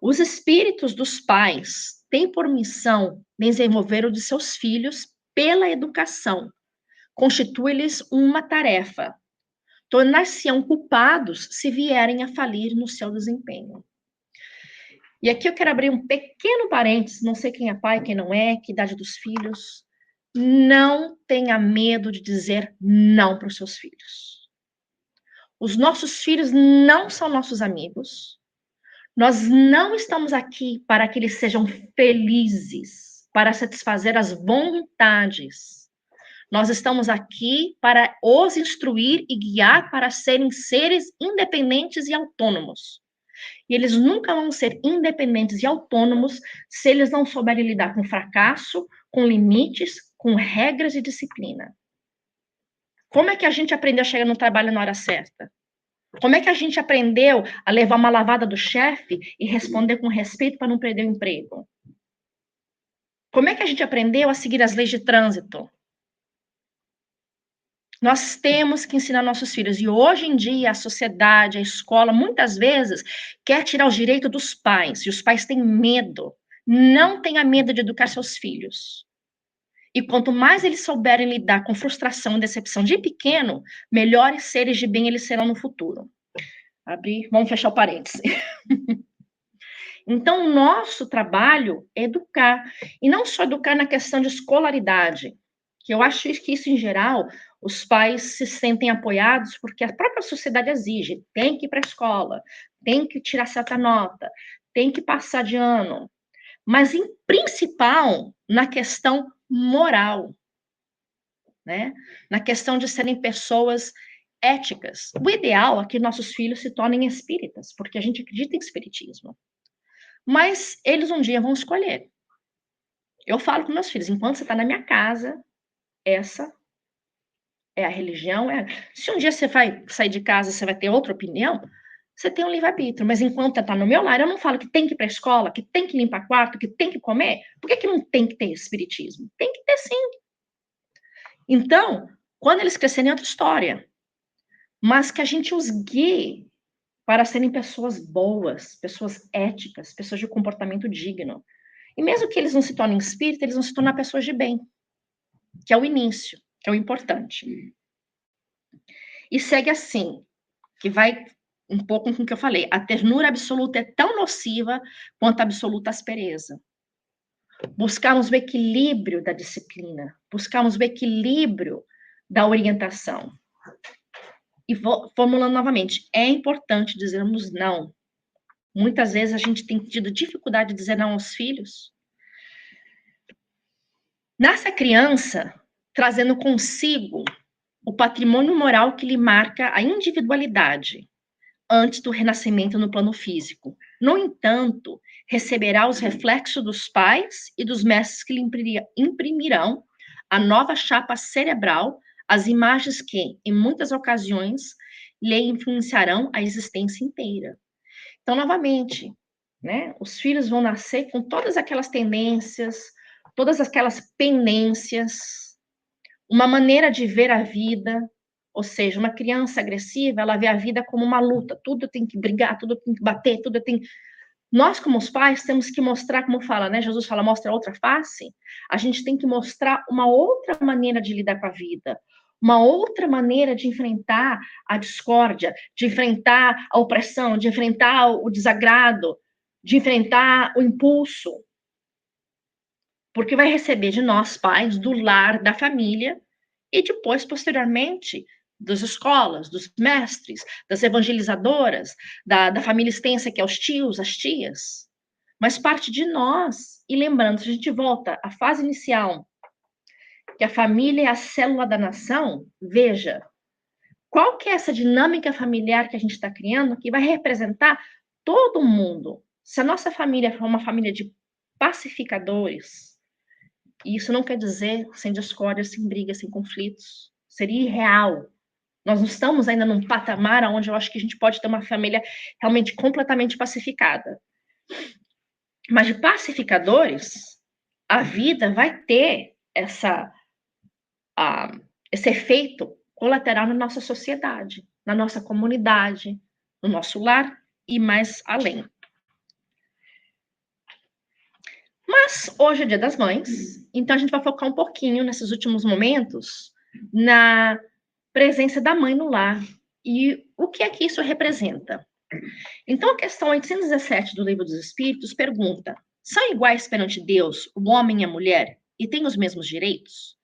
Os espíritos dos pais têm por missão desenvolver o de seus filhos pela educação. Constitui-lhes uma tarefa. Tornar-se-ão culpados se vierem a falir no seu desempenho. E aqui eu quero abrir um pequeno parênteses, não sei quem é pai, quem não é, que idade dos filhos. Não tenha medo de dizer não para os seus filhos. Os nossos filhos não são nossos amigos. Nós não estamos aqui para que eles sejam felizes, para satisfazer as vontades. Nós estamos aqui para os instruir e guiar para serem seres independentes e autônomos. E eles nunca vão ser independentes e autônomos se eles não souberem lidar com fracasso, com limites, com regras e disciplina. Como é que a gente aprendeu a chegar no trabalho na hora certa? Como é que a gente aprendeu a levar uma lavada do chefe e responder com respeito para não perder o emprego? Como é que a gente aprendeu a seguir as leis de trânsito? Nós temos que ensinar nossos filhos. E hoje em dia, a sociedade, a escola, muitas vezes, quer tirar os direitos dos pais. E os pais têm medo. Não tenha medo de educar seus filhos. E quanto mais eles souberem lidar com frustração e decepção de pequeno, melhores seres de bem eles serão no futuro. Vamos fechar o parêntese. Então, o nosso trabalho é educar. E não só educar na questão de escolaridade, que eu acho que isso, em geral, os pais se sentem apoiados porque a própria sociedade exige. Tem que ir para a escola, tem que tirar certa nota, tem que passar de ano. Mas, em principal, na questão moral, né? Na questão de serem pessoas éticas. O ideal é que nossos filhos se tornem espíritas, porque a gente acredita em espiritismo. Mas eles um dia vão escolher. Eu falo com meus filhos, enquanto você está na minha casa, essa é a religião. Se um dia você vai sair de casa, você vai ter outra opinião, você tem um livre-arbítrio. Mas enquanto está no meu lar, eu não falo que tem que ir para a escola, que tem que limpar quarto, que tem que comer. Por que não tem que ter espiritismo? Tem que ter sim. Então, quando eles crescerem, é outra história. Mas que a gente os guie para serem pessoas boas, pessoas éticas, pessoas de comportamento digno. E mesmo que eles não se tornem espíritas, eles vão se tornar pessoas de bem, que é o início, que é o importante. E segue assim, que vai um pouco com o que eu falei. A ternura absoluta é tão nociva quanto a absoluta aspereza. Buscarmos o equilíbrio da disciplina, buscarmos o equilíbrio da orientação. E formulando novamente, é importante dizermos não. Muitas vezes a gente tem tido dificuldade de dizer não aos filhos. Nasce a criança trazendo consigo o patrimônio moral que lhe marca a individualidade antes do renascimento no plano físico. No entanto, receberá os reflexos dos pais e dos mestres que lhe imprimirão a nova chapa cerebral, as imagens que, em muitas ocasiões, lhe influenciarão a existência inteira. Então, novamente, né, os filhos vão nascer com todas aquelas tendências, todas aquelas pendências, uma maneira de ver a vida, ou seja, uma criança agressiva, ela vê a vida como uma luta, tudo tem que brigar, tudo tem que bater, tudo tem... Nós, como os pais, temos que mostrar, como fala, né, Jesus fala, mostra outra face, a gente tem que mostrar uma outra maneira de lidar com a vida, uma outra maneira de enfrentar a discórdia, de enfrentar a opressão, de enfrentar o desagrado, de enfrentar o impulso. Porque vai receber de nós, pais, do lar, da família, e depois, posteriormente, das escolas, dos mestres, das evangelizadoras, da família extensa, que é os tios, as tias. Mas parte de nós. E lembrando, se a gente volta à fase inicial, que a família é a célula da nação, veja, qual que é essa dinâmica familiar que a gente está criando que vai representar todo mundo? Se a nossa família for uma família de pacificadores, e isso não quer dizer sem discórdia, sem brigas, sem conflitos, seria irreal. Nós não estamos ainda num patamar onde eu acho que a gente pode ter uma família realmente completamente pacificada. Mas de pacificadores, a vida vai ter esse efeito colateral na nossa sociedade, na nossa comunidade, no nosso lar e mais além. Mas hoje é Dia das Mães, então a gente vai focar um pouquinho nesses últimos momentos na presença da mãe no lar e o que é que isso representa. Então, a questão 817 do Livro dos Espíritos pergunta: são iguais perante Deus o homem e a mulher e têm os mesmos direitos?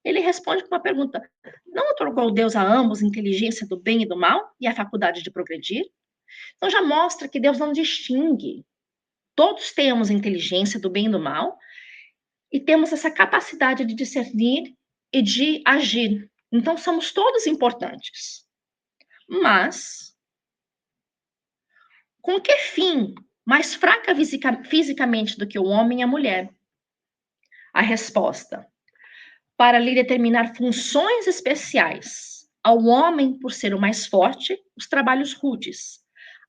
Ele responde com uma pergunta: não otorgou Deus a ambos inteligência do bem e do mal e a faculdade de progredir? Então já mostra que Deus não distingue. Todos temos inteligência do bem e do mal e temos essa capacidade de discernir e de agir. Então somos todos importantes. Mas com que fim? Mais fraca fisicamente do que o homem e a mulher? A resposta: para lhe determinar funções especiais. Ao homem, por ser o mais forte, os trabalhos rudes.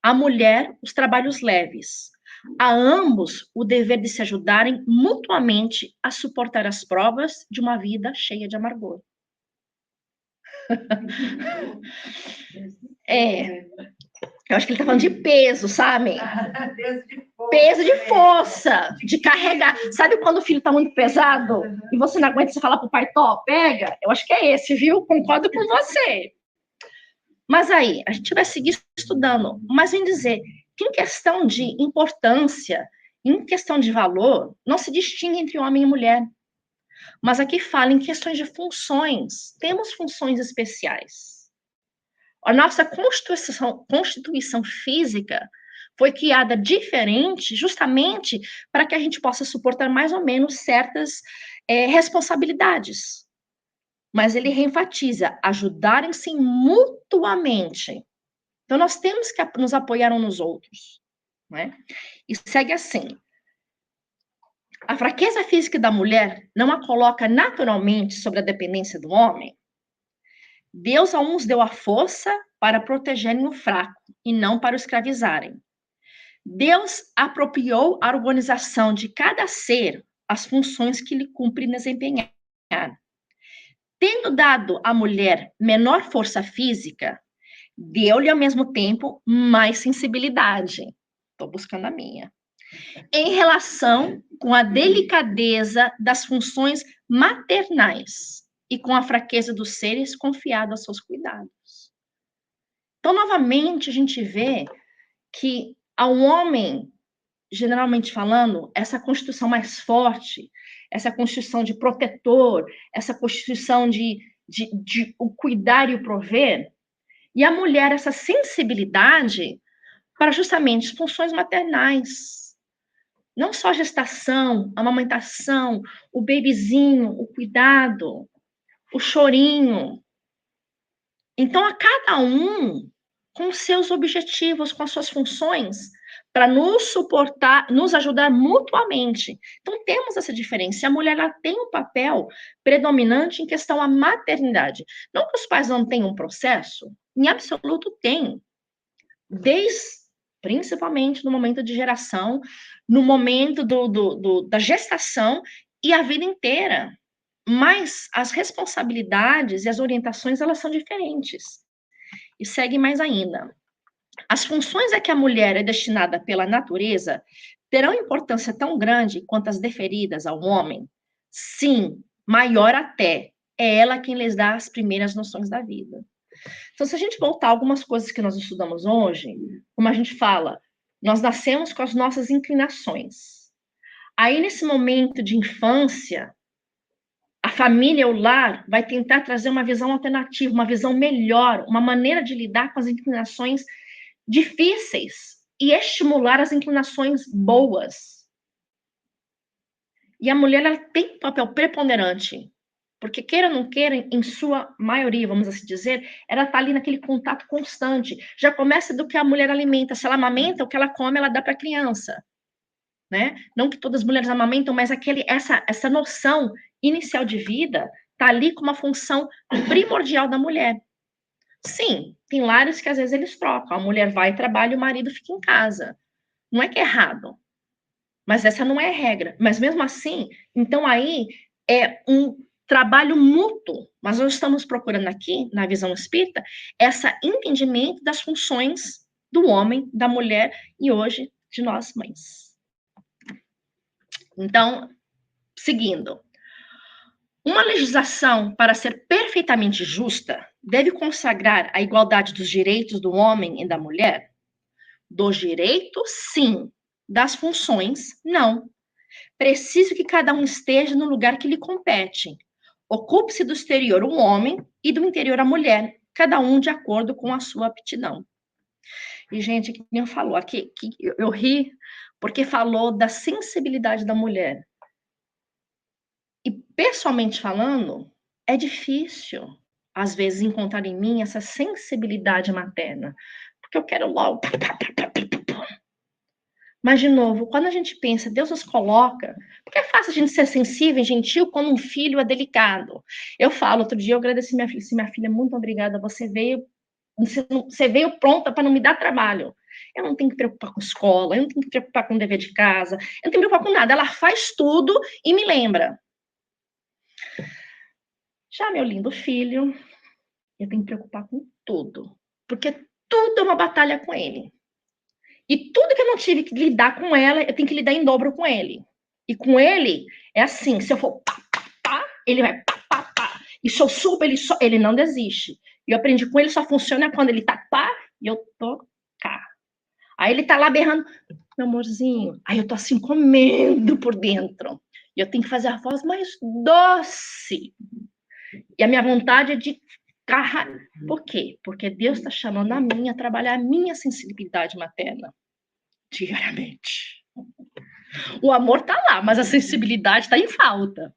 À mulher, os trabalhos leves. A ambos, o dever de se ajudarem mutuamente a suportar as provas de uma vida cheia de amargor. Eu acho que ele tá falando de peso, sabe? Peso de força. Peso de força, de carregar. Sabe quando o filho tá muito pesado e você não aguenta, você fala pro pai, Tó, pega? Eu acho que é esse, viu? Concordo com você. Mas aí, a gente vai seguir estudando. Mas vem dizer que em questão de importância, em questão de valor, não se distingue entre homem e mulher. Mas aqui fala em questões de funções. Temos funções especiais. A nossa constituição física foi criada diferente justamente para que a gente possa suportar mais ou menos certas responsabilidades. Mas ele reenfatiza, ajudarem-se mutuamente. Então, nós temos que nos apoiar uns nos outros. Né? E segue assim. A fraqueza física da mulher não a coloca naturalmente sobre a dependência do homem. Deus a uns deu a força para protegerem o fraco e não para o escravizarem. Deus apropriou a organização de cada ser as funções que lhe cumpre desempenhar. Tendo dado à mulher menor força física, deu-lhe ao mesmo tempo mais sensibilidade. Estou buscando a minha. Em relação com a delicadeza das funções maternais e com a fraqueza dos seres confiados aos seus cuidados. Então, novamente, a gente vê que ao homem, generalmente falando, essa constituição mais forte, essa constituição de protetor, essa constituição de o cuidar e o prover, e a mulher essa sensibilidade para justamente funções maternais. Não só a gestação, a amamentação, o bebezinho, o cuidado, o chorinho. Então, a cada um com seus objetivos, com as suas funções, para nos suportar, nos ajudar mutuamente. Então, temos essa diferença. A mulher ela tem um papel predominante em questão à maternidade. Não que os pais não tenham um processo, em absoluto tem. Principalmente no momento de geração, no momento da gestação e a vida inteira. Mas as responsabilidades e as orientações, elas são diferentes. E segue mais ainda. As funções a que a mulher é destinada pela natureza terão importância tão grande quanto as deferidas ao homem? Sim, maior até. É ela quem lhes dá as primeiras noções da vida. Então, se a gente voltar a algumas coisas que nós estudamos hoje, como a gente fala, nós nascemos com as nossas inclinações. Aí, nesse momento de infância, a família, o lar, vai tentar trazer uma visão alternativa, uma visão melhor, uma maneira de lidar com as inclinações difíceis e estimular as inclinações boas. E a mulher ela tem um papel preponderante, porque queira ou não queira, em sua maioria, vamos assim dizer, ela está ali naquele contato constante. Já começa do que a mulher alimenta. Se ela amamenta, o que ela come, ela dá para a criança. Né? Não que todas as mulheres amamentam, mas essa noção inicial de vida está ali com uma função primordial da mulher. Sim, tem lares que às vezes eles trocam. A mulher vai e trabalha e o marido fica em casa. Não é que é errado, mas essa não é a regra. Mas mesmo assim, então aí é um trabalho mútuo. Mas nós estamos procurando aqui, na visão espírita, esse entendimento das funções do homem, da mulher e hoje de nós mães. Então, seguindo. Uma legislação, para ser perfeitamente justa, deve consagrar a igualdade dos direitos do homem e da mulher? Dos direitos, sim. Das funções, não. Preciso que cada um esteja no lugar que lhe compete. Ocupe-se do exterior o homem e do interior a mulher, cada um de acordo com a sua aptidão. E, gente, que nem falou aqui, que eu ri, porque falou da sensibilidade da mulher. E, pessoalmente falando, é difícil, às vezes, encontrar em mim essa sensibilidade materna. Porque eu quero logo... Mas, de novo, quando a gente pensa, Deus nos coloca... Porque é fácil a gente ser sensível e gentil quando um filho é delicado. Eu falo, outro dia eu agradeci minha filha, disse, minha filha, muito obrigada, você veio pronta para não me dar trabalho. Eu não tenho que me preocupar com escola, eu não tenho que me preocupar com o dever de casa, eu não tenho que me preocupar com nada. Ela faz tudo e me lembra. Já meu lindo filho, eu tenho que me preocupar com tudo. Porque tudo é uma batalha com ele. E tudo que eu não tive que lidar com ela, eu tenho que lidar em dobro com ele. E com ele, é assim, se eu for pá, pá, pá, ele vai pá, pá, pá. E se eu subo, ele não desiste. E eu aprendi com ele, só funciona quando ele tá pá, e eu tô cá. Aí ele tá lá berrando, meu amorzinho. Aí eu tô assim, comendo por dentro. E eu tenho que fazer a voz mais doce. E a minha vontade é de ficar... Por quê? Porque Deus está chamando a mim a trabalhar a minha sensibilidade materna. Diariamente. O amor tá lá, mas a sensibilidade está em falta.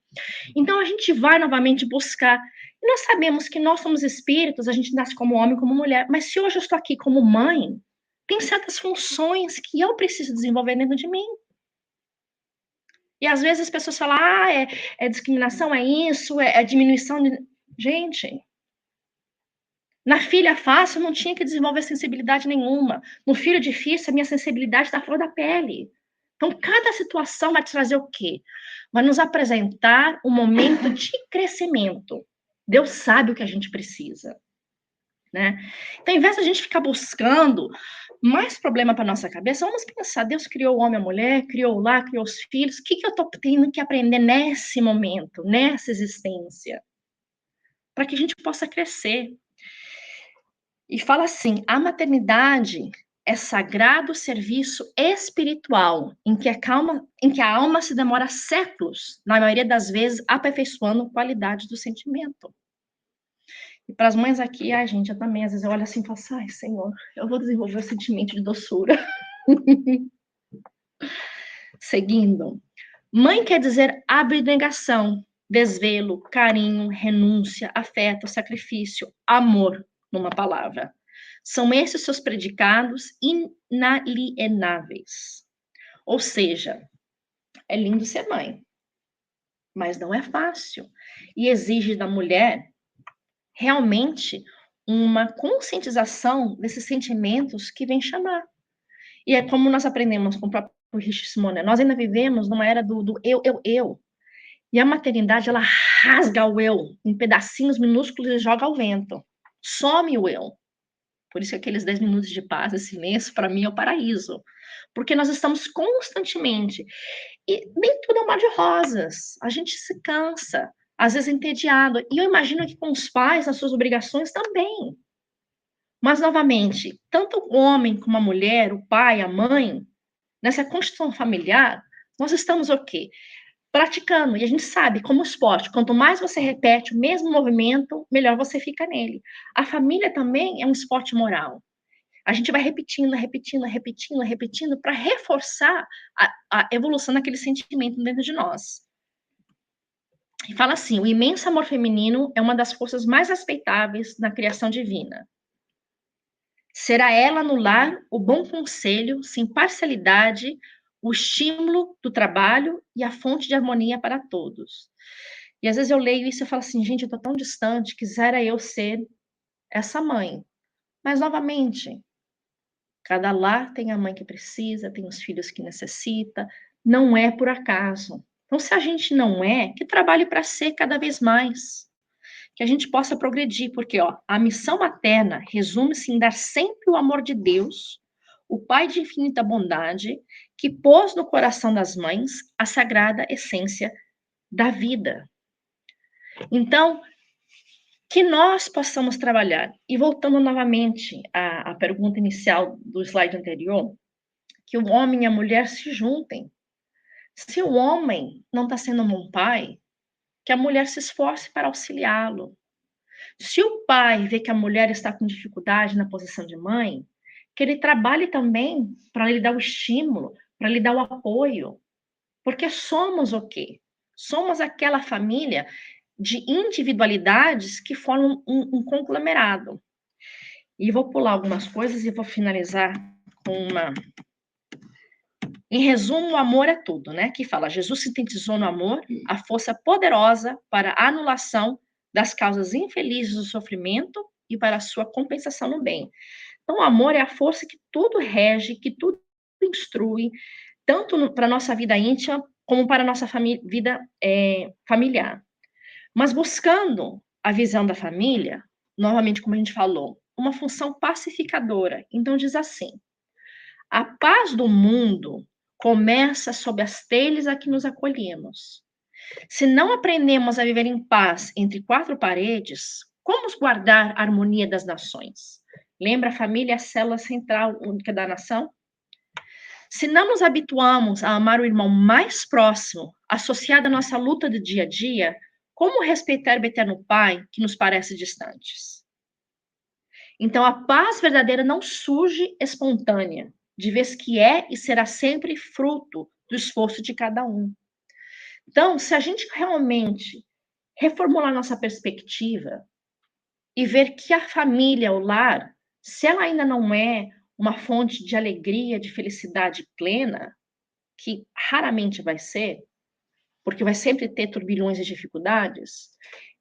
Então a gente vai novamente buscar. E nós sabemos que nós somos espíritos, a gente nasce como homem, como mulher. Mas se hoje eu estou aqui como mãe, tem certas funções que eu preciso desenvolver dentro de mim. E às vezes as pessoas falam, é discriminação, é isso, é diminuição de... Gente, na filha fácil eu não tinha que desenvolver sensibilidade nenhuma. No filho difícil, a minha sensibilidade está fora da pele. Então, cada situação vai te trazer o quê? Vai nos apresentar um momento de crescimento. Deus sabe o que a gente precisa. Né? Então, em vez de a gente ficar buscando mais problema para nossa cabeça, vamos pensar, Deus criou o homem e a mulher, criou lá, criou os filhos, o que eu estou tendo que aprender nesse momento, nessa existência? Para que a gente possa crescer. E fala assim, a maternidade é sagrado serviço espiritual, em que a alma se demora séculos, na maioria das vezes, aperfeiçoando a qualidade do sentimento. E para as mães aqui, gente, eu também, às vezes eu olho assim e falo assim, ai, Senhor, eu vou desenvolver o sentimento de doçura. Seguindo. Mãe quer dizer abnegação, desvelo, carinho, renúncia, afeto, sacrifício, amor, numa palavra. São esses seus predicados inalienáveis. Ou seja, é lindo ser mãe, mas não é fácil. E exige da mulher realmente uma conscientização desses sentimentos que vem chamar. E é como nós aprendemos com o próprio Richard Simone, nós ainda vivemos numa era do eu. E a maternidade, ela rasga o eu em pedacinhos minúsculos e joga ao vento. Some o eu. Por isso que aqueles 10 minutos de paz e silêncio, para mim, é o paraíso. Porque nós estamos constantemente. E nem tudo é um mar de rosas. A gente se cansa, às vezes entediado. E eu imagino que com os pais, nas suas obrigações também. Mas, novamente, tanto o homem como a mulher, o pai, a mãe, nessa construção familiar, nós estamos o quê? Praticando. E a gente sabe, como esporte, quanto mais você repete o mesmo movimento, melhor você fica nele. A família também é um esporte moral. A gente vai repetindo para reforçar a evolução daquele sentimento dentro de nós. E fala assim, o imenso amor feminino é uma das forças mais respeitáveis na criação divina. Será ela no lar o bom conselho, sem parcialidade, o estímulo do trabalho e a fonte de harmonia para todos. E às vezes eu leio isso e falo assim, gente, eu estou tão distante, quisera eu ser essa mãe. Mas, novamente, cada lar tem a mãe que precisa, tem os filhos que necessita, não é por acaso. Então, se a gente não é, que trabalhe para ser cada vez mais. Que a gente possa progredir, porque a missão materna resume-se em dar sempre o amor de Deus, o Pai de infinita bondade, que pôs no coração das mães a sagrada essência da vida. Então, que nós possamos trabalhar. E voltando novamente à pergunta inicial do slide anterior, que o homem e a mulher se juntem. Se o homem não está sendo um bom pai, que a mulher se esforce para auxiliá-lo. Se o pai vê que a mulher está com dificuldade na posição de mãe, que ele trabalhe também para lhe dar o estímulo, para lhe dar o apoio. Porque somos o quê? Somos aquela família de individualidades que formam um conglomerado. E vou pular algumas coisas e vou finalizar com uma... Em resumo, o amor é tudo, né? Que fala, Jesus sintetizou no amor a força poderosa para a anulação das causas infelizes do sofrimento e para a sua compensação no bem. Então, o amor é a força que tudo rege, que tudo instrui, tanto para a nossa vida íntima, como para a nossa vida familiar. Mas buscando a visão da família, novamente, como a gente falou, uma função pacificadora. Então diz assim: a paz do mundo começa sob as telhas a que nos acolhemos. Se não aprendemos a viver em paz entre quatro paredes, como guardar a harmonia das nações? Lembra a família, a célula central única da nação? Se não nos habituamos a amar o irmão mais próximo, associado à nossa luta do dia a dia, como respeitar o eterno Pai que nos parece distantes? Então, a paz verdadeira não surge espontânea, de vez que é e será sempre fruto do esforço de cada um. Então, se a gente realmente reformular nossa perspectiva e ver que a família, o lar, se ela ainda não é uma fonte de alegria, de felicidade plena, que raramente vai ser, porque vai sempre ter turbilhões e dificuldades,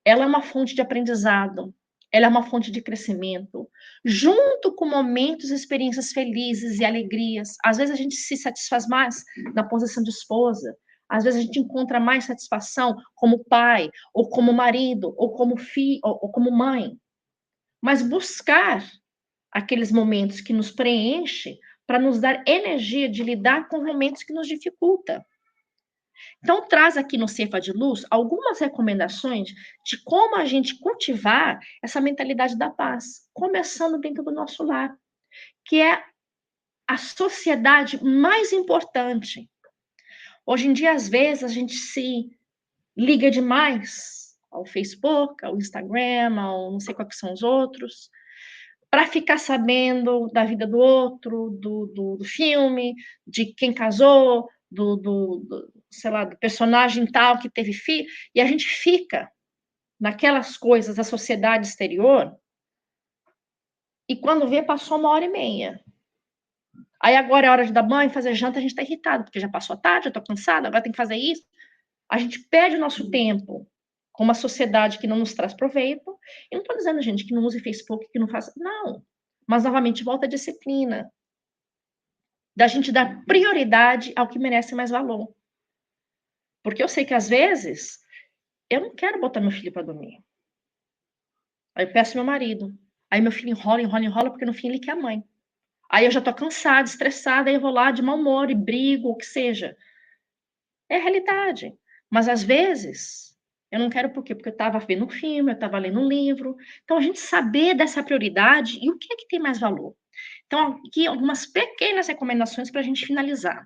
ela é uma fonte de aprendizado, ela é uma fonte de crescimento, junto com momentos e experiências felizes e alegrias. Às vezes a gente se satisfaz mais na posição de esposa, às vezes a gente encontra mais satisfação como pai, ou como marido, ou como filho, ou como mãe. Mas buscar aqueles momentos que nos preenchem para nos dar energia de lidar com momentos que nos dificultam. Então, traz aqui no Cefa de Luz algumas recomendações de como a gente cultivar essa mentalidade da paz, começando dentro do nosso lar, que é a sociedade mais importante. Hoje em dia, às vezes, a gente se liga demais ao Facebook, ao Instagram, ao não sei quais são os outros, para ficar sabendo da vida do outro, do filme, de quem casou, sei lá, do personagem tal que teve filho, e a gente fica naquelas coisas da sociedade exterior, e quando vê, passou 1h30. Aí agora é hora de dar banho, fazer janta, a gente está irritado, porque já passou a tarde, eu estou cansada, agora tem que fazer isso. A gente perde o nosso tempo com uma sociedade que não nos traz proveito. E não estou dizendo, gente, que não use Facebook, que não faça. Não. Mas, novamente, volta a disciplina. Da gente dar prioridade ao que merece mais valor. Porque eu sei que, às vezes, eu não quero botar meu filho para dormir. Aí eu peço meu marido. Aí meu filho enrola, porque no fim ele quer a mãe. Aí eu já estou cansada, estressada, aí eu vou lá de mau humor e brigo, o que seja. É a realidade. Mas, às vezes, eu não quero por quê? Porque eu estava vendo um filme, eu estava lendo um livro. Então, a gente saber dessa prioridade e o que é que tem mais valor. Então, aqui algumas pequenas recomendações para a gente finalizar.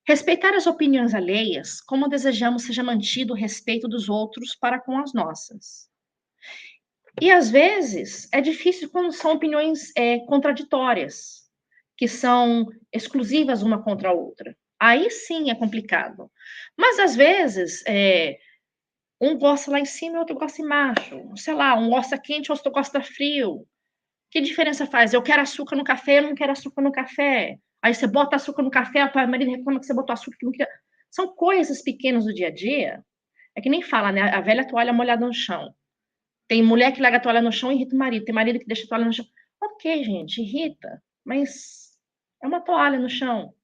Respeitar as opiniões alheias, como desejamos seja mantido o respeito dos outros para com as nossas. E, às vezes, é difícil quando são opiniões contraditórias, que são exclusivas uma contra a outra. Aí sim é complicado. Mas, às vezes, um gosta lá em cima e outro gosta embaixo. Sei lá, um gosta quente, o outro gosta frio. Que diferença faz? Eu quero açúcar no café, eu não quero açúcar no café. Aí você bota açúcar no café, o marido reclama que você botou açúcar que não quer. São coisas pequenas do dia a dia. É que nem fala, né? A velha toalha molhada no chão. Tem mulher que larga a toalha no chão e irrita o marido. Tem marido que deixa a toalha no chão. Ok, gente, irrita. Mas é uma toalha no chão.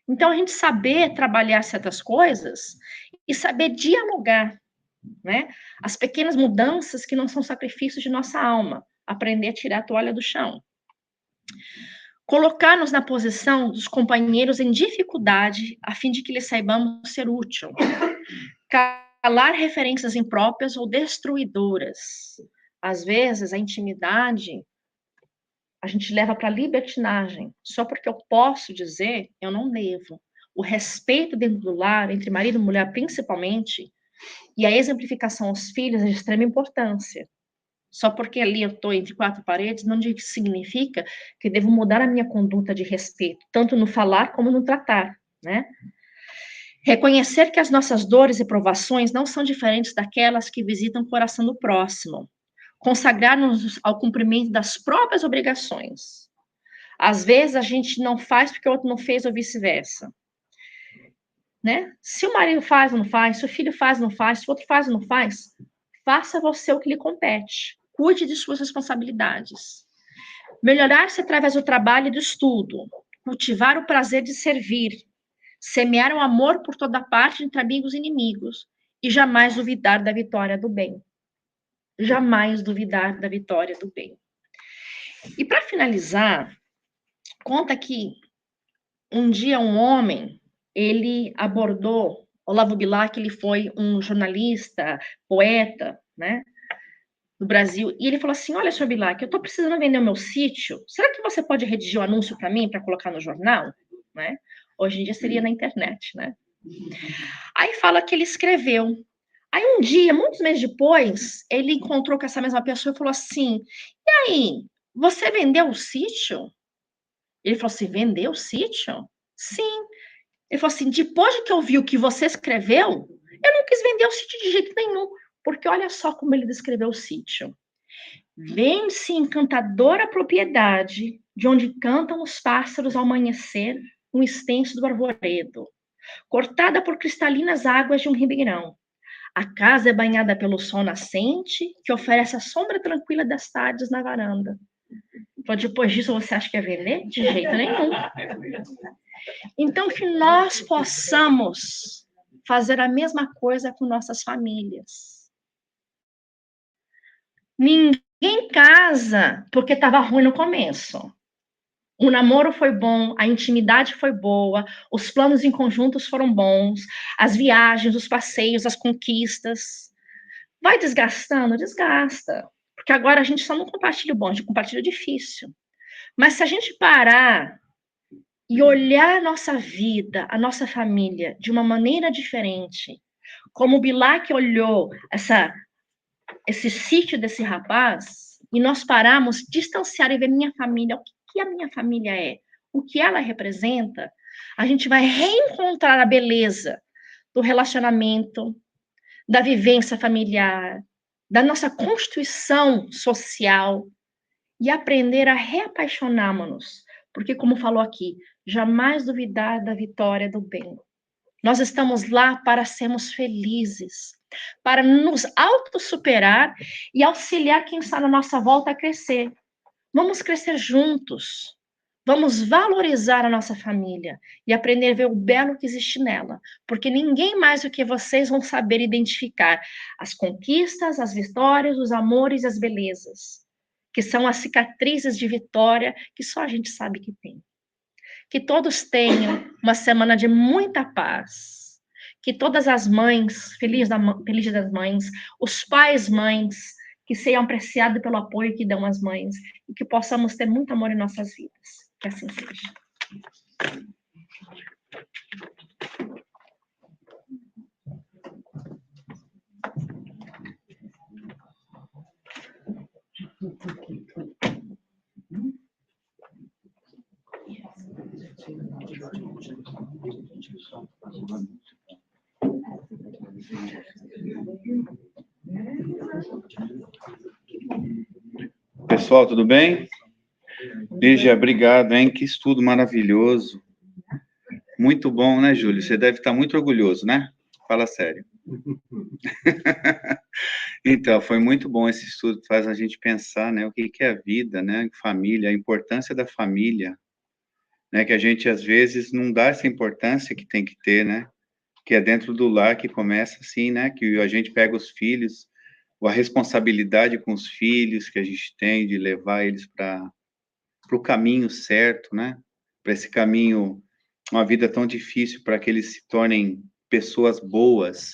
Então, a gente saber trabalhar certas coisas e saber dialogar, né? As pequenas mudanças que não são sacrifícios de nossa alma. Aprender a tirar a toalha do chão. Colocar-nos na posição dos companheiros em dificuldade, a fim de que lhes saibamos ser útil. Calar referências impróprias ou destruidoras. Às vezes, a intimidade a gente leva para a libertinagem. Só porque eu posso dizer, eu não devo. O respeito dentro do lar, entre marido e mulher principalmente, e a exemplificação aos filhos é de extrema importância. Só porque ali eu estou entre quatro paredes, não significa que devo mudar a minha conduta de respeito, tanto no falar como no tratar, né? Reconhecer que as nossas dores e provações não são diferentes daquelas que visitam o coração do próximo. Consagrar-nos ao cumprimento das próprias obrigações. Às vezes a gente não faz porque o outro não fez ou vice-versa. Né? Se o marido faz ou não faz, se o filho faz ou não faz, se o outro faz ou não faz, faça você o que lhe compete. Cuide de suas responsabilidades. Melhorar-se através do trabalho e do estudo. Cultivar o prazer de servir. Semear o amor por toda parte entre amigos e inimigos. E jamais duvidar da vitória do bem. Jamais duvidar da vitória do bem. E para finalizar, conta que um dia um homem, ele abordou Olavo Bilac, ele foi um jornalista, poeta, né, do Brasil, e ele falou assim, olha, senhor Bilac, eu estou precisando vender o meu sítio, será que você pode redigir um anúncio para mim, para colocar no jornal? Né? Hoje em dia seria na internet, né? Aí fala que ele escreveu. Aí um dia, muitos meses depois, ele encontrou com essa mesma pessoa e falou assim, e aí, você vendeu o sítio? Ele falou assim, vendeu o sítio? Sim. Ele falou assim, depois que eu vi o que você escreveu, eu não quis vender o sítio de jeito nenhum, porque olha só como ele descreveu o sítio. Vem-se encantadora propriedade, de onde cantam os pássaros ao amanhecer, no extenso do arvoredo, cortada por cristalinas águas de um ribeirão. A casa é banhada pelo sol nascente, que oferece a sombra tranquila das tardes na varanda. Então, depois disso, você acha que é vender? De jeito nenhum. Então, que nós possamos fazer a mesma coisa com nossas famílias. Ninguém casa porque estava ruim no começo. O namoro foi bom, a intimidade foi boa, os planos em conjuntos foram bons, as viagens, os passeios, as conquistas. Vai desgastando? Desgasta. Porque agora a gente só não compartilha o bom, a gente compartilha o difícil. Mas se a gente parar e olhar a nossa vida, a nossa família, de uma maneira diferente, como o Bilac olhou esse sítio desse rapaz, e nós paramos, distanciar e ver minha família, o que a minha família é, o que ela representa, a gente vai reencontrar a beleza do relacionamento, da vivência familiar, da nossa constituição social e aprender a reapaixonarmos-nos, porque, como falou aqui, jamais duvidar da vitória do bem. Nós estamos lá para sermos felizes, para nos autossuperar e auxiliar quem está na nossa volta a crescer. Vamos crescer juntos. Vamos valorizar a nossa família e aprender a ver o belo que existe nela, porque ninguém mais do que vocês vão saber identificar as conquistas, as vitórias, os amores e as belezas, que são as cicatrizes de vitória que só a gente sabe que tem. Que todos tenham uma semana de muita paz. Que todas as mães, feliz Dia das Mães, os pais, mães, que sejam apreciados pelo apoio que dão às mães e que possamos ter muito amor em nossas vidas. Que assim seja. Pessoal, tudo bem? Lígia, obrigado, hein? Que estudo maravilhoso. Muito bom, né, Júlio? Você deve estar muito orgulhoso, né? Fala sério. Então, foi muito bom esse estudo, faz a gente pensar, né, o que é a vida, né, família, a importância da família, né, que a gente, às vezes, não dá essa importância que tem que ter, né, que é dentro do lar que começa assim, né, que a gente pega os filhos, ou a responsabilidade com os filhos que a gente tem de levar eles para o caminho certo, né, para esse caminho, uma vida tão difícil, para que eles se tornem pessoas boas,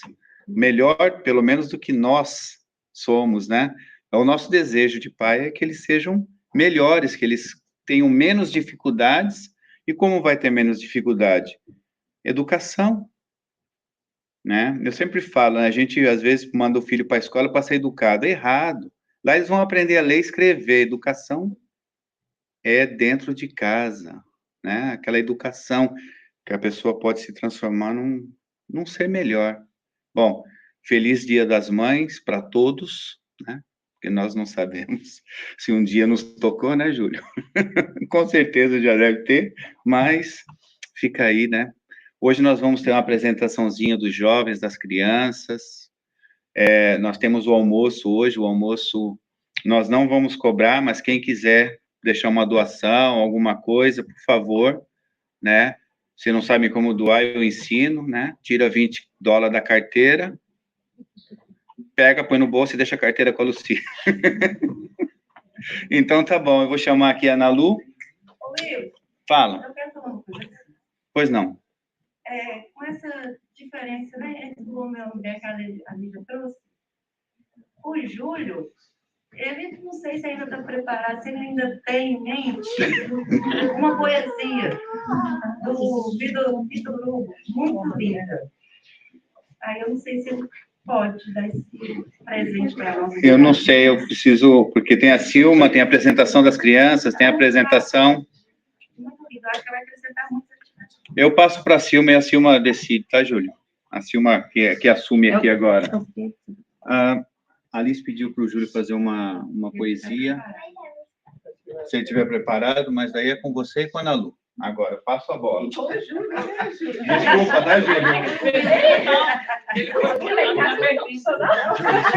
melhor, pelo menos, do que nós somos, né? O nosso desejo de pai é que eles sejam melhores, que eles tenham menos dificuldades. E como vai ter menos dificuldade? Educação, né? Eu sempre falo, né? A gente, às vezes, manda o filho para a escola para ser educado. É errado. Lá eles vão aprender a ler e escrever. Educação é dentro de casa, né? Aquela educação que a pessoa pode se transformar num ser melhor. Bom, feliz Dia das Mães para todos, né? Porque nós não sabemos se um dia nos tocou, né, Júlio? Com certeza já deve ter, mas fica aí, né? Hoje nós vamos ter uma apresentaçãozinha dos jovens, das crianças. Nós temos o almoço hoje, o almoço nós não vamos cobrar, mas quem quiser deixar uma doação, alguma coisa, por favor, né? Se não sabe como doar, eu ensino, né? Tira $20 da carteira, pega, põe no bolso e deixa a carteira com a Lucia. Então tá bom, eu vou chamar aqui a Ana Lu. Ô, Will, Fala. eu quero falar uma coisa. Pois não. Com essa diferença, né, entre o homem e a mulher que a Lídia trouxe, o Júlio, ele não sei se ainda está preparado, se ele ainda tem em mente uma poesia do Vitor Hugo, muito linda. Aí eu não sei se ele pode dar esse presente para nós. Eu não sei, eu preciso, porque tem a Silma, tem a apresentação das crianças, tem a apresentação. Muito lindo, acho que vai acrescentar muito. Eu passo para a Silma e a Silma decide, tá, Júlio? A Silma que assume aqui agora. A Alice pediu para o Júlio fazer uma poesia. Se ele estiver preparado, mas daí é com você e com a Ana Lu. Agora, eu passo a bola. Desculpa, tá, Júlio?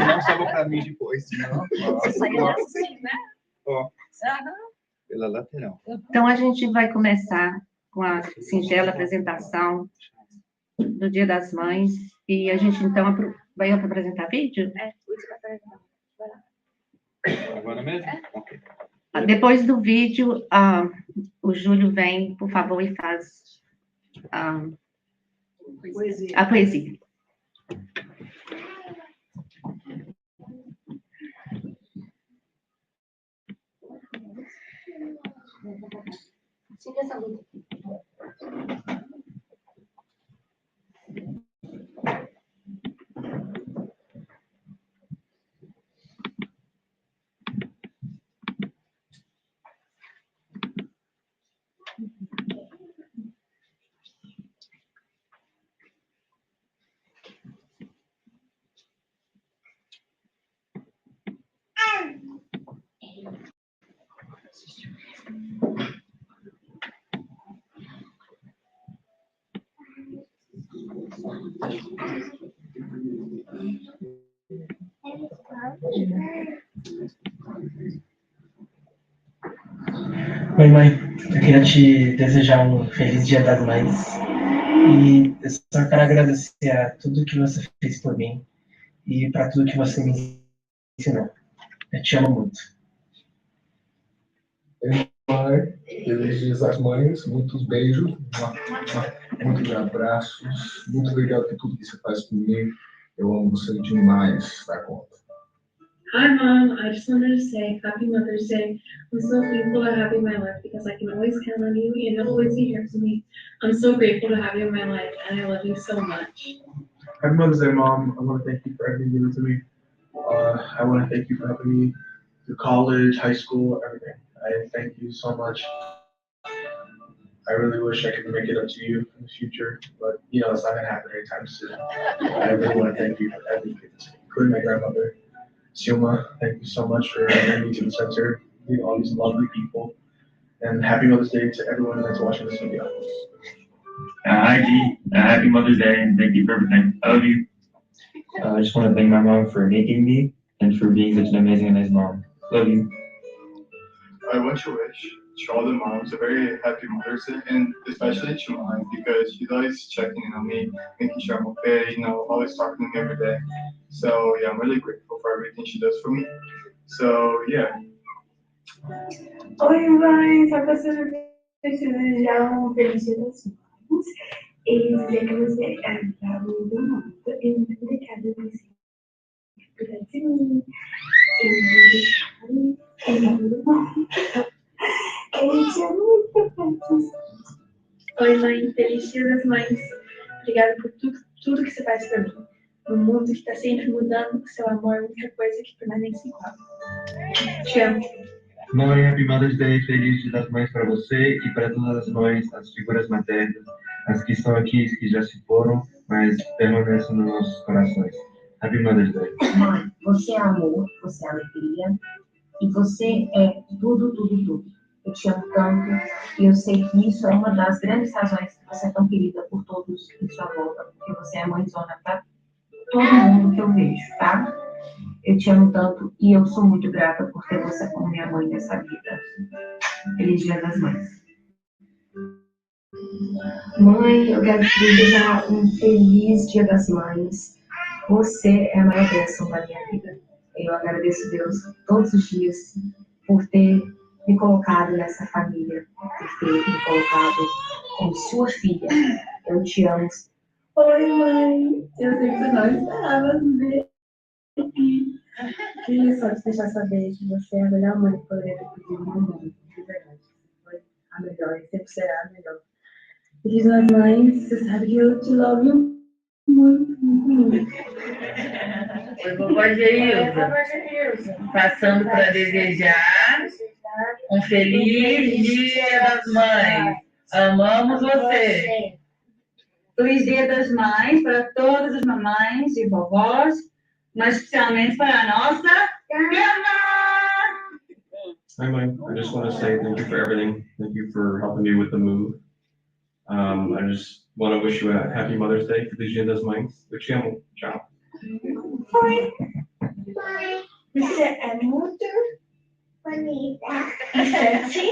Não salva para mim depois, senão... Ó, pela lateral. Então, a gente vai começar com a singela apresentação do Dia das Mães. E a gente, então, vai apresentar vídeo? Agora mesmo? Ok. Depois do vídeo, o Júlio vem, por favor, e faz a poesia. Oi, mãe. Eu queria te desejar um feliz Dia das Mães. E eu só quero agradecer a tudo que você fez por mim e para tudo que você me ensinou. Eu te amo muito. Pai, feliz Dia das Mães, muitos beijos, muitos abraços, muito obrigado por tudo que você faz por mim. Eu amo você demais, da conta. Hi, Mom. I just wanted to say Happy Mother's Day. I'm so thankful to have you in my life because I can always count on you and you'll always be here for me. I'm so grateful to have you in my life and I love you so much. Happy Mother's Day, Mom. I want to thank you for everything you did to me. I want to thank you for helping me through college, high school, everything. I thank you so much. I really wish I could make it up to you in the future, but you know, it's not going to happen anytime soon. I really want to thank you for everything, including my grandmother. Silma, thank you so much for bringing me to the center, meeting all these lovely people, and happy Mother's Day to everyone that's watching this video. Hi, G. Happy Mother's Day, and thank you for everything. I love you. I just want to thank my mom for making me and for being such an amazing and nice mom. Love you. I want to wish to all the moms a very happy Mother's Day, and especially to mine because she's always checking in on me, making sure I'm okay, always talking to me every day. So yeah, I'm really grateful for everything she does for me. So yeah. Oi, mãe, só gostaria de desejar um feliz Dia das Mães e dizer que você está muito amada e muito obrigada por você cuidar de mim e muito bom. Eu te amo muito. Oi, mãe. Feliz Dia das Mães. Obrigada por tudo que você faz por mim. No mundo que está sempre mudando, seu amor é a única coisa que permanece igual. Te amo. Mãe, Happy Mother's Day, feliz Dia das Mães para você e para todas as mães, as figuras maternas, as que estão aqui, as que já se foram, mas permanecem nos nossos corações. Happy Mother's Day. Mãe, você é amor, você é alegria e você é tudo, tudo, tudo. Eu te amo tanto e eu sei que isso é uma das grandes razões que você é tão querida por todos em sua volta, porque você é mãezona para todo mundo que eu vejo, tá? Eu te amo tanto e eu sou muito grata por ter você como minha mãe nessa vida. Feliz Dia das Mães. Mãe, eu quero te desejar um feliz Dia das Mães. Você é a maior bênção da minha vida. Eu agradeço a Deus todos os dias por ter me colocado nessa família, por ter me colocado como sua filha. Eu te amo. Oi, mãe. Eu sei que você não esperava ver aqui. Queria só te deixar saber que você é a melhor mãe que poderia ter pedido no mundo. De verdade. Foi a melhor e sempre será a melhor. Diz nas mães, você sabe que eu te amo muito, muito, muito. Oi, vovó Geilza. Passando para desejar um feliz Dia das Mães. Amamos você. Feliz Dia das Mães para todas as mamães e vovós, mas especialmente para a nossa Grandma! Hi, Mike. I just want to say thank you for everything. Thank you for helping me with the move. I just want to wish you a happy Mother's Day. Feliz Dia das Mães. Eu te amo. Tchau. Oi. Você é muito bonita e sexy.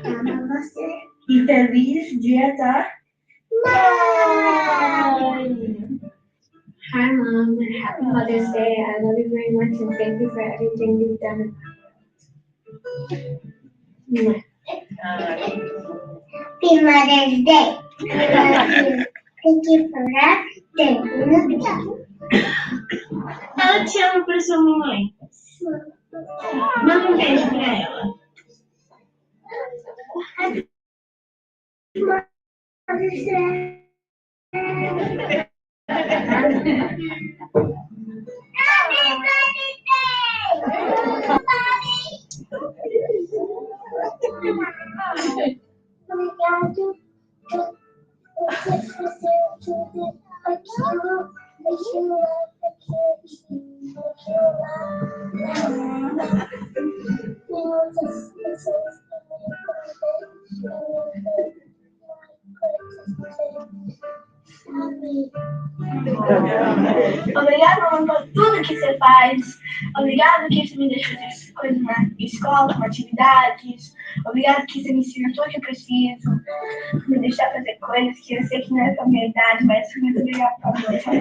Amo você. E feliz Dia da Mãe. Hi, Mom. Happy Mother's Day. I love you very much and thank you for everything you've done. Happy Mother's Day. Thank you for everything. Eu te amo por sua mamãe. Manda um beijo pra ela. Happy Mother's Day. Obrigado. Obrigada, mamãe, por tudo que você faz. Obrigada que você me deixa fazer coisas na escola, com atividades. Obrigada que você me ensina tudo que eu preciso. Me deixar fazer coisas que eu sei que não é da minha idade, mas muito obrigada por você.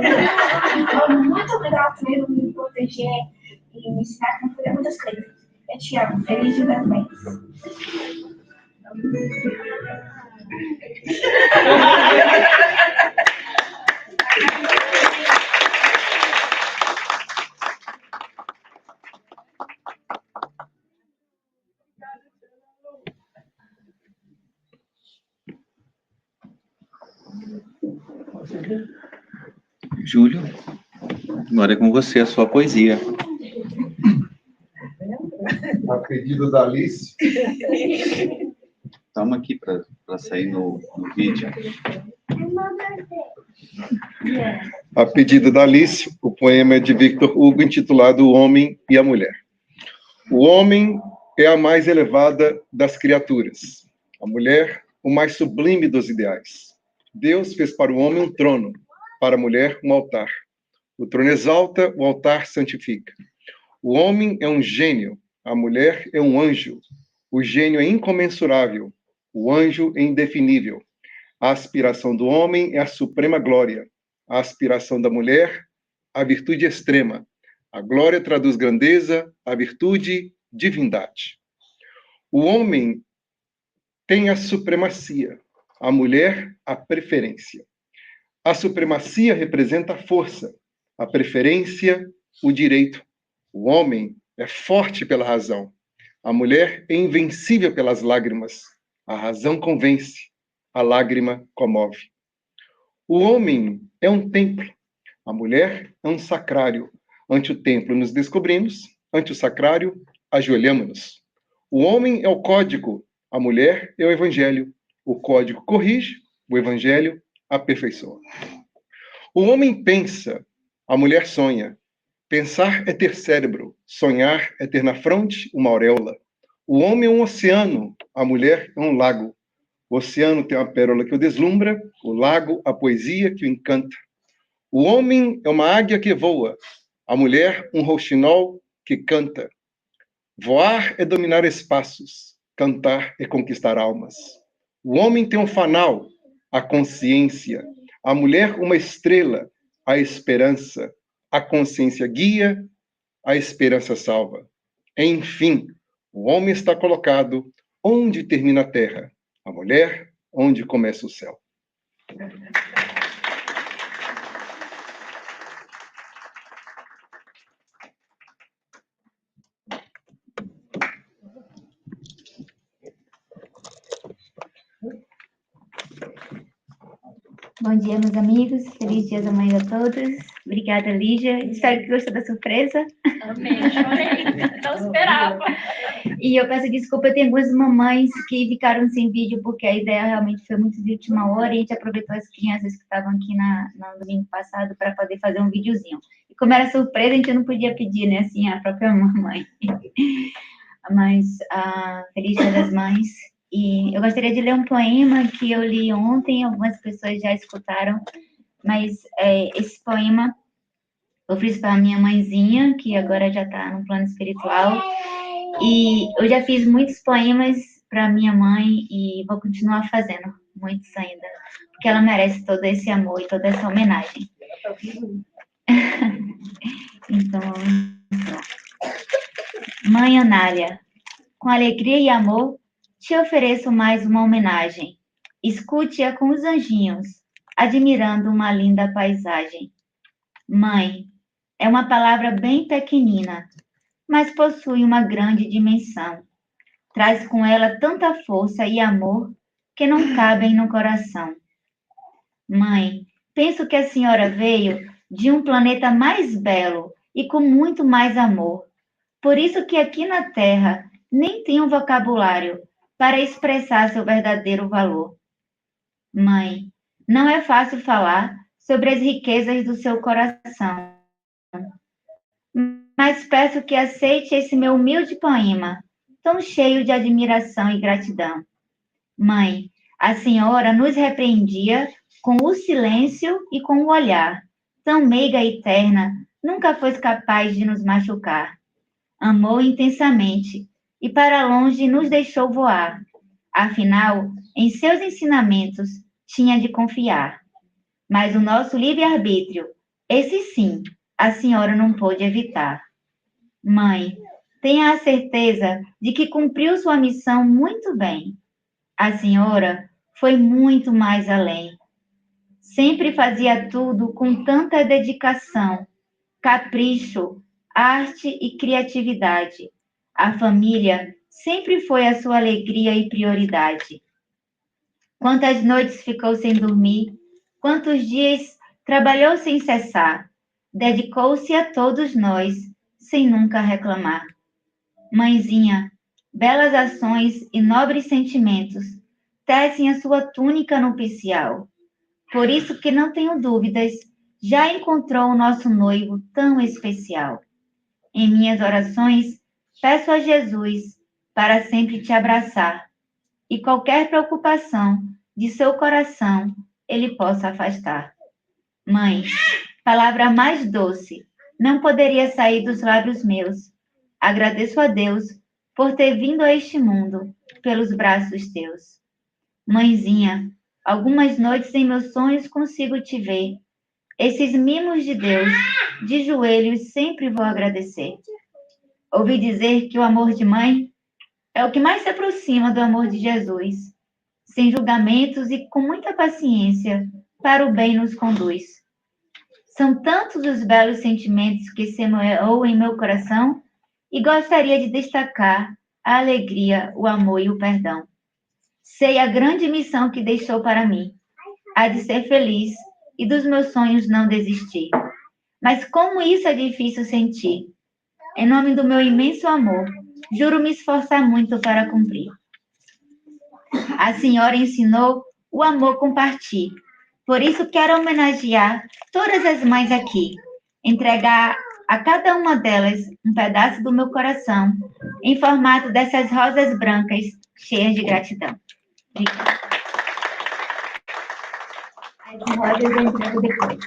Muito obrigada também por me proteger e me ensinar como fazer muitas coisas. Eu te amo. Feliz Dia das Mães. Júlio, agora é com você a sua poesia. A pedido da Alice. Toma aqui para sair no vídeo. A pedido da Alice, o poema é de Victor Hugo, intitulado O Homem e a Mulher. O homem é a mais elevada das criaturas. A mulher, o mais sublime dos ideais. Deus fez para o homem um trono, para a mulher um altar. O trono exalta, o altar santifica. O homem é um gênio, a mulher é um anjo. O gênio é incomensurável, o anjo é indefinível. A aspiração do homem é a suprema glória. A aspiração da mulher, a virtude extrema. A glória traduz grandeza, a virtude, divindade. O homem tem a supremacia, a mulher, a preferência. A supremacia representa a força, a preferência, o direito. O homem é forte pela razão. A mulher é invencível pelas lágrimas. A razão convence, a lágrima comove. O homem é um templo, a mulher é um sacrário. Ante o templo nos descobrimos, ante o sacrário ajoelhamos-nos. O homem é o código, a mulher é o evangelho. O código corrige, o evangelho aperfeiçoa. O homem pensa, a mulher sonha. Pensar é ter cérebro, sonhar é ter na fronte uma auréola. O homem é um oceano, a mulher é um lago. O oceano tem uma pérola que o deslumbra, o lago a poesia que o encanta. O homem é uma águia que voa, a mulher um rouxinol que canta. Voar é dominar espaços, cantar é conquistar almas. O homem tem um fanal, a consciência. A mulher uma estrela, a esperança. A consciência guia, a esperança salva. Enfim, o homem está colocado onde termina a terra, a mulher onde começa o céu. Bom dia, meus amigos. Feliz Dia da Mãe a todos. Obrigada, Lígia. Espero que gostou da surpresa. Amém, chorei. Não esperava. E eu peço desculpa, tem algumas mamães que ficaram sem vídeo, porque a ideia realmente foi muito de última hora, e a gente aproveitou as crianças que estavam aqui no domingo passado para poder fazer um videozinho. E como era surpresa, a gente não podia pedir, né, assim, a própria mamãe. Mas, Feliz Dia das Mães. E eu gostaria de ler um poema que eu li ontem, algumas pessoas já escutaram, mas esse poema eu fiz para a minha mãezinha, que agora já está no plano espiritual, e eu já fiz muitos poemas para minha mãe e vou continuar fazendo muitos ainda, porque ela merece todo esse amor e toda essa homenagem. Então, vamos lá. Mãe Anália, com alegria e amor, te ofereço mais uma homenagem. Escute-a com os anjinhos, admirando uma linda paisagem. Mãe, é uma palavra bem pequenina, mas possui uma grande dimensão. Traz com ela tanta força e amor que não cabem no coração. Mãe, penso que a senhora veio de um planeta mais belo e com muito mais amor. Por isso que aqui na Terra nem tem um vocabulário para expressar seu verdadeiro valor. Mãe, não é fácil falar sobre as riquezas do seu coração, mas peço que aceite esse meu humilde poema, tão cheio de admiração e gratidão. Mãe, a senhora nos repreendia com o silêncio e com o olhar. Tão meiga e terna, nunca foi capaz de nos machucar. Amou intensamente e para longe nos deixou voar. Afinal, em seus ensinamentos tinha de confiar. Mas o nosso livre-arbítrio, esse sim, a senhora não pôde evitar. Mãe, tenha a certeza de que cumpriu sua missão muito bem. A senhora foi muito mais além. Sempre fazia tudo com tanta dedicação, capricho, arte e criatividade. A família sempre foi a sua alegria e prioridade. Quantas noites ficou sem dormir, quantos dias trabalhou sem cessar, dedicou-se a todos nós, sem nunca reclamar. Mãezinha, belas ações e nobres sentimentos tecem a sua túnica nupcial. Por isso que não tenho dúvidas, já encontrou o nosso noivo tão especial. Em minhas orações, peço a Jesus para sempre te abraçar e qualquer preocupação de seu coração ele possa afastar. Mãe, palavra mais doce não poderia sair dos lábios meus. Agradeço a Deus por ter vindo a este mundo pelos braços teus. Mãezinha, algumas noites em meus sonhos consigo te ver. Esses mimos de Deus, de joelhos sempre vou agradecer. Ouvi dizer que o amor de mãe é o que mais se aproxima do amor de Jesus. Sem julgamentos e com muita paciência, para o bem nos conduz. São tantos os belos sentimentos que semeou em meu coração e gostaria de destacar a alegria, o amor e o perdão. Sei a grande missão que deixou para mim, a de ser feliz e dos meus sonhos não desistir. Mas como isso é difícil sentir? Em nome do meu imenso amor, juro me esforçar muito para cumprir. A senhora ensinou o amor com partir. Por isso quero homenagear todas as mães aqui, entregar a cada uma delas um pedaço do meu coração, em formato dessas rosas brancas, cheias de gratidão. As rosas eu entrego depois.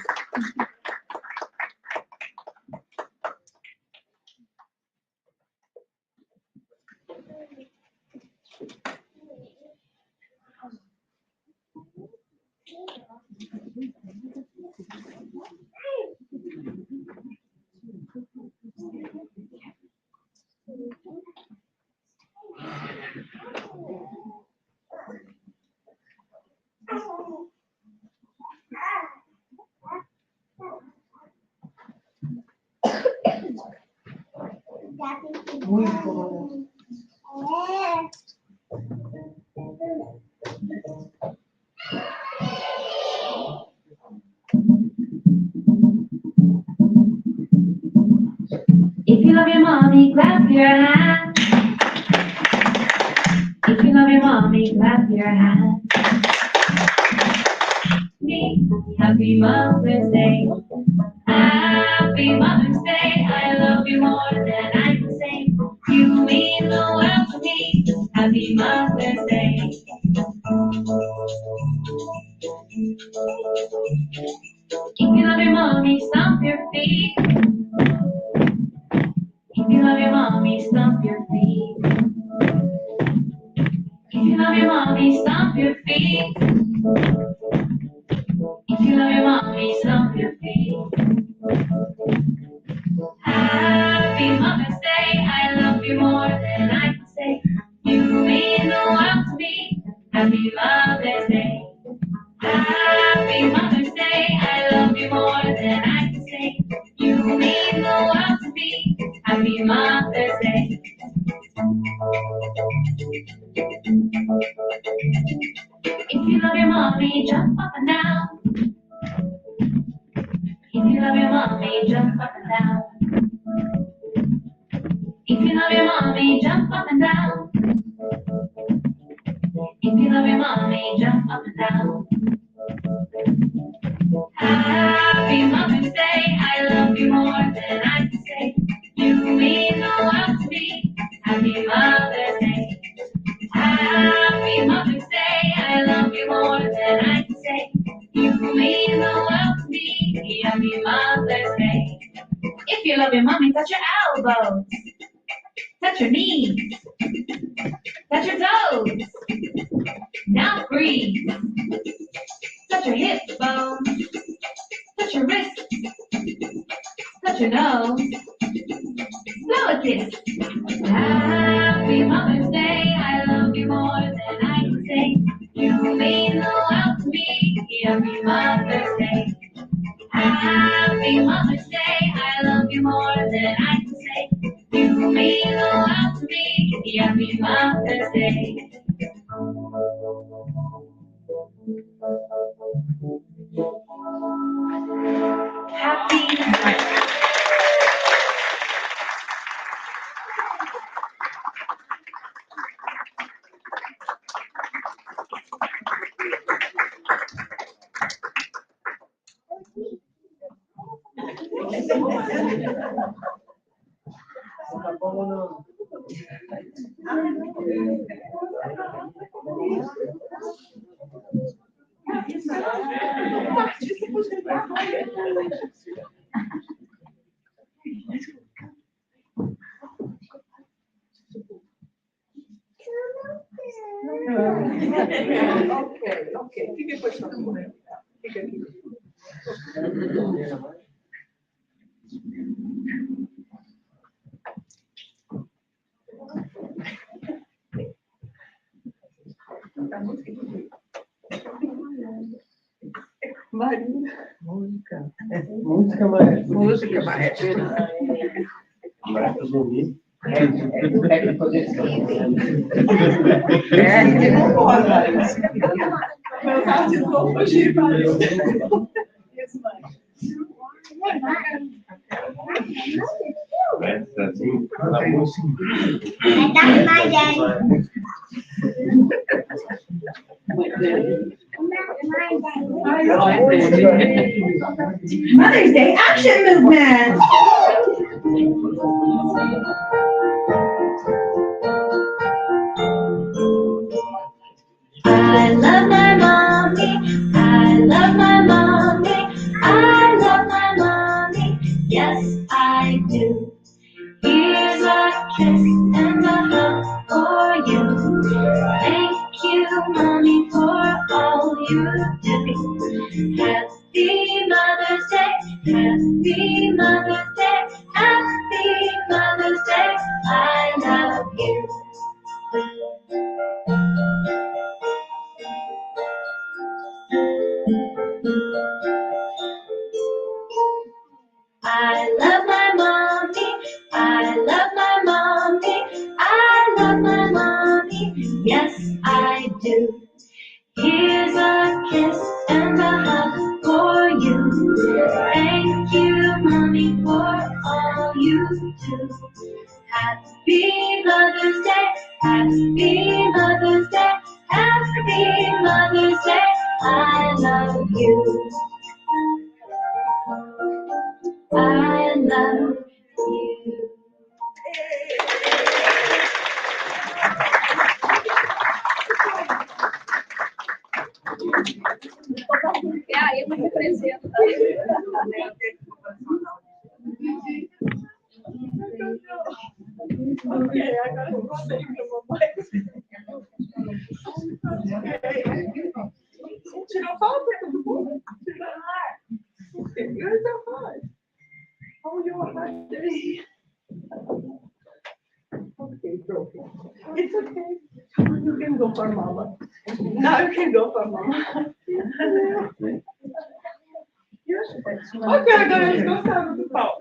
Muito bom. If you love your mommy, clap your hands. If you love your mommy, clap your hands. Me, happy Mother's Day. Happy Mother's Day. I love you more than I can say. You mean the world to me. Happy Mother's Day. If you love your mommy, stomp your feet. If you love your mommy, stomp your feet. If you love your mommy, stomp your feet. If you love your mommy, stomp your feet. Happy Mother's Day, I love you more than I can say. You mean the world to me. Happy Mother's Day. Happy Mother's Day, I love you more than I can say. You mean the world to me. Happy Mother's Day. If you love your mommy, jump up and down. If you love your mommy, jump up and down. If you love your mommy, jump up and down. If you love your mommy, jump up and down. Happy Mother's Day, I love you more than I can say. You mean the world to me. Happy Mother's Day. Happy Mother's Day, I love you more than I can say. You mean the world to me. Happy Mother's Day. If you love your mommy, touch your elbows. Touch your knees. Touch your toes. Now breathe. Touch your hip bones. Touch your wrist. Touch your nose. Blow a kiss. Happy Mother's Day. I love you more than I can say. You mean the world to me. Happy Mother's Day. Happy Mother's Day. I love you more than I can say. You mean the world to me. Happy Mother's Day. Happy Mother's Day. Ok. Fique com essa mulher. Fica aqui. Marina. Música. Música maestra. Música maestra. Maestra dormir. Que não pode. Meu carro de novo fugir para isso. Maestrazinho, a música. Mother's Day action movement. I love my mommy. I love my mommy. I love my mommy. Yes, I do. Here's a kiss and a hug for you. Thank you, mommy, for all you do. Happy Mother's Day. Happy Mother's Day. Happy Mother's Day. I love you. I love my mommy. I love my all you do. Happy Mother's Day, Happy Mother's Day, Happy Mother's Day, I love you. I love you. E aí, eu me represento. Ok, agora eu vou sair para o mamãe. Tirou foto para todo mundo? You're so fun. Oh, you're birthday. Okay, broken. It's okay. You can go for mama. Now you can go for mama. Ok, agora eles gostaram do palco.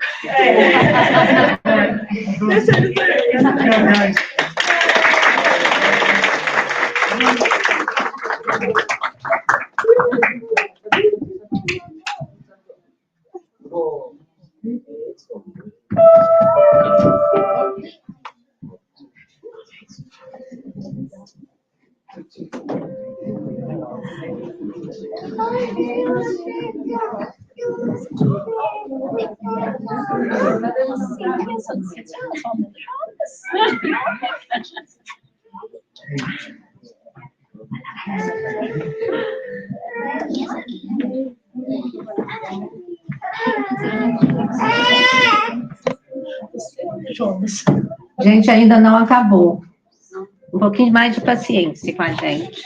Deixa eles aí. Gente, ainda não acabou. Um pouquinho mais de paciência com a gente.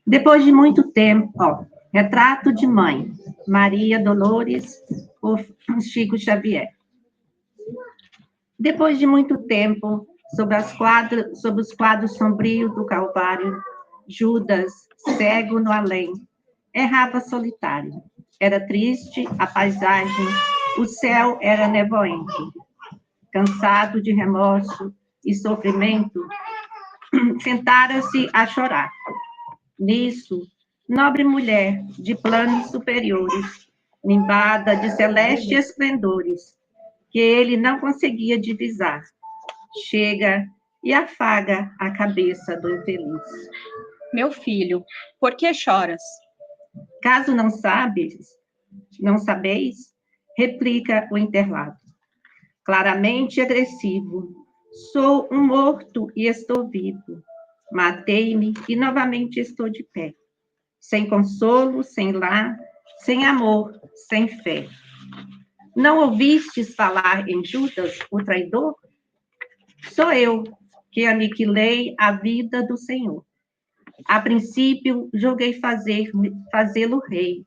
Depois de muito tempo, ó, retrato de mãe, Maria Dolores, por Chico Xavier. Depois de muito tempo, sob os quadros sombrios do Calvário, Judas, cego no além, errava solitário. Era triste a paisagem, o céu era nevoento. Cansado de remorso e sofrimento, sentara-se a chorar. Nisso, nobre mulher de planos superiores, nimbada de celestes esplendores, que ele não conseguia divisar, chega e afaga a cabeça do infeliz. Meu filho, por que choras? Caso não sabeis, replica o interlado. Claramente agressivo, sou um morto e estou vivo. Matei-me e novamente estou de pé. Sem consolo, sem lar, sem amor, sem fé. Não ouvistes falar em Judas, o traidor? Sou eu que aniquilei a vida do Senhor. A princípio, julguei fazê-lo rei,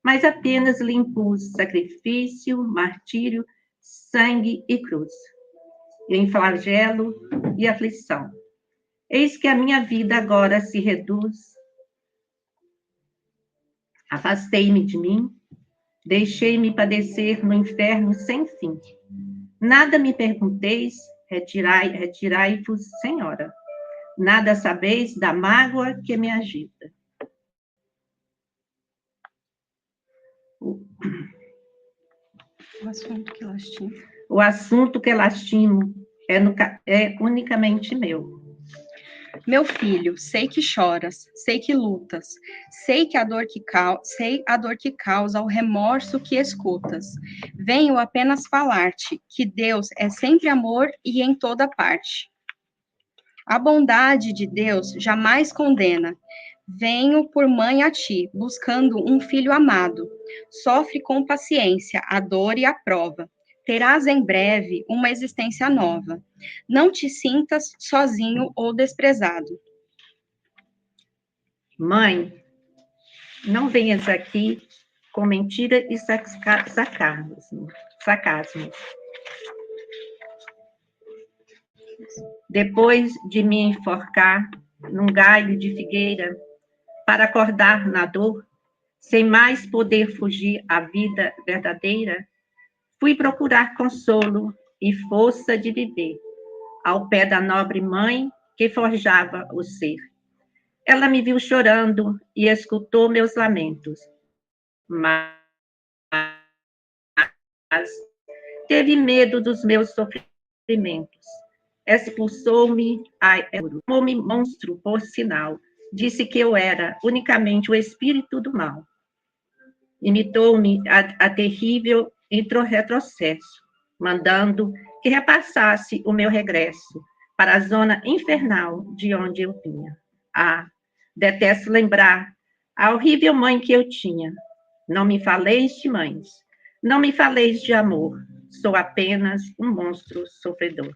mas apenas lhe impus sacrifício, martírio, sangue e cruz, em flagelo e aflição. Eis que a minha vida agora se reduz. Afastei-me de mim, deixei-me padecer no inferno sem fim. Nada me pergunteis, retirai-vos, Senhora. Nada sabeis da mágoa que me agita. O assunto que lastimo. O assunto que lastimo é unicamente meu. Meu filho, sei que choras, sei que lutas, sei a dor que causa o remorso que escutas. Venho apenas falar-te que Deus é sempre amor e em toda parte. A bondade de Deus jamais condena. Venho por mãe a ti, buscando um filho amado. Sofre com paciência a dor e a prova. Terás em breve uma existência nova. Não te sintas sozinho ou desprezado. Mãe, não venhas aqui com mentira e sarcasmo. Depois de me enforcar num galho de figueira, para acordar na dor, sem mais poder fugir à vida verdadeira, fui procurar consolo e força de viver, ao pé da nobre mãe que forjava o ser. Ela me viu chorando e escutou meus lamentos, mas teve medo dos meus sofrimentos. Expulsou-me, chamou-me monstro, por sinal. Disse que eu era unicamente o espírito do mal. Imitou-me a terrível retrocesso, mandando que repassasse o meu regresso para a zona infernal de onde eu vinha. Ah, detesto lembrar a horrível mãe que eu tinha. Não me faleis de mães, não me faleis de amor, sou apenas um monstro sofredor.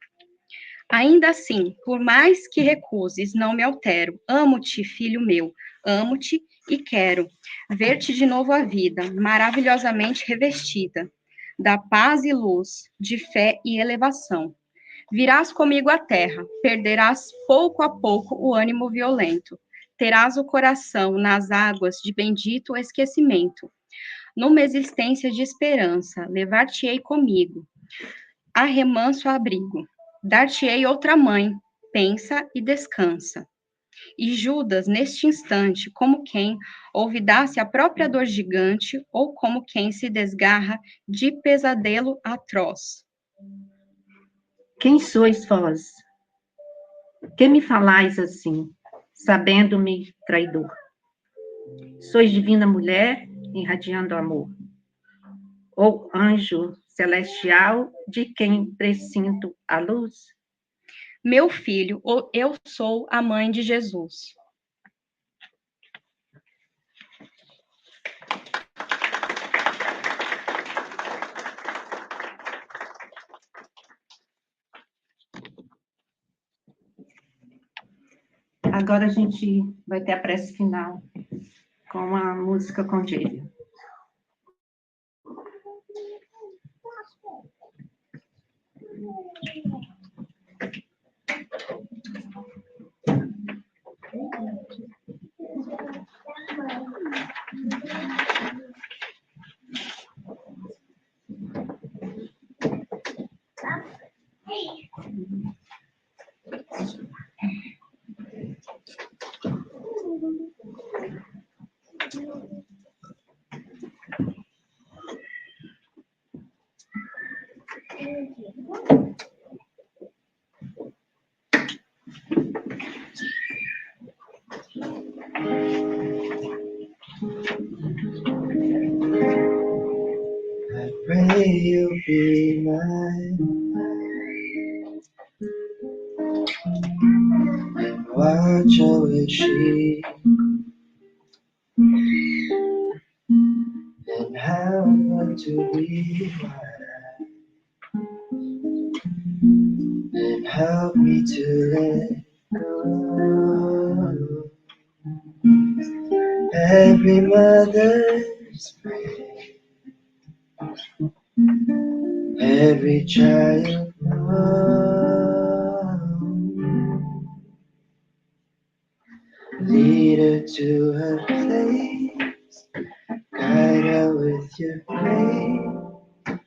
Ainda assim, por mais que recuses, não me altero. Amo-te, filho meu, amo-te e quero ver-te de novo a vida, maravilhosamente revestida da paz e luz, de fé e elevação. Virás comigo à terra, perderás pouco a pouco o ânimo violento, terás o coração nas águas de bendito esquecimento. Numa existência de esperança, levar-te-ei comigo, a remanso abrigo. Dar-te-ei outra mãe, pensa e descansa. E Judas, neste instante, como quem olvidasse a própria dor gigante, ou como quem se desgarra de pesadelo atroz. Quem sois vós? Que me falais assim, sabendo-me traidor? Sois divina mulher, irradiando amor? Ou anjo celestial, de quem presinto a luz? Meu filho, eu sou a mãe de Jesus. Agora a gente vai ter a prece final com a música Congênio. Pray you'll be mine, and watch over she, and help her to be mine, and help me to let go. Every mother's prayer, every child knows. Lead her to her place, guide her with your grace,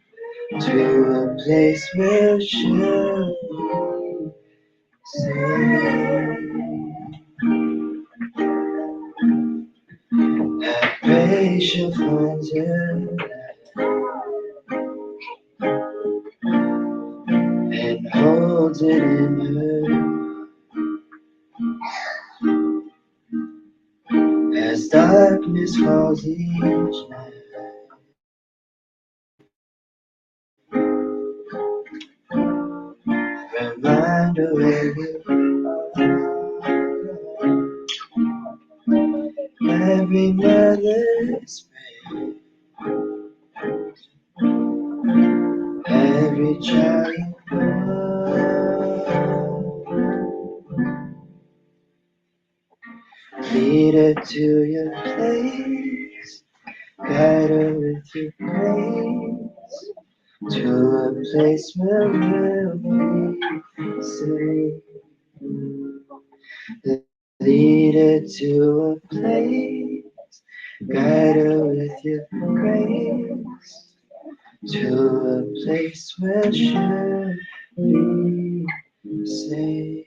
to a place where she'll be safe. I pray she'll find her and hold it in her as darkness falls each night. Remind her where you are. Every mother's prayer, every child knows. Lead her to your place, guide her with your grace, to a place where we'll be safe. Lead her to a place, guide her with your grace, to a place where she'll be safe.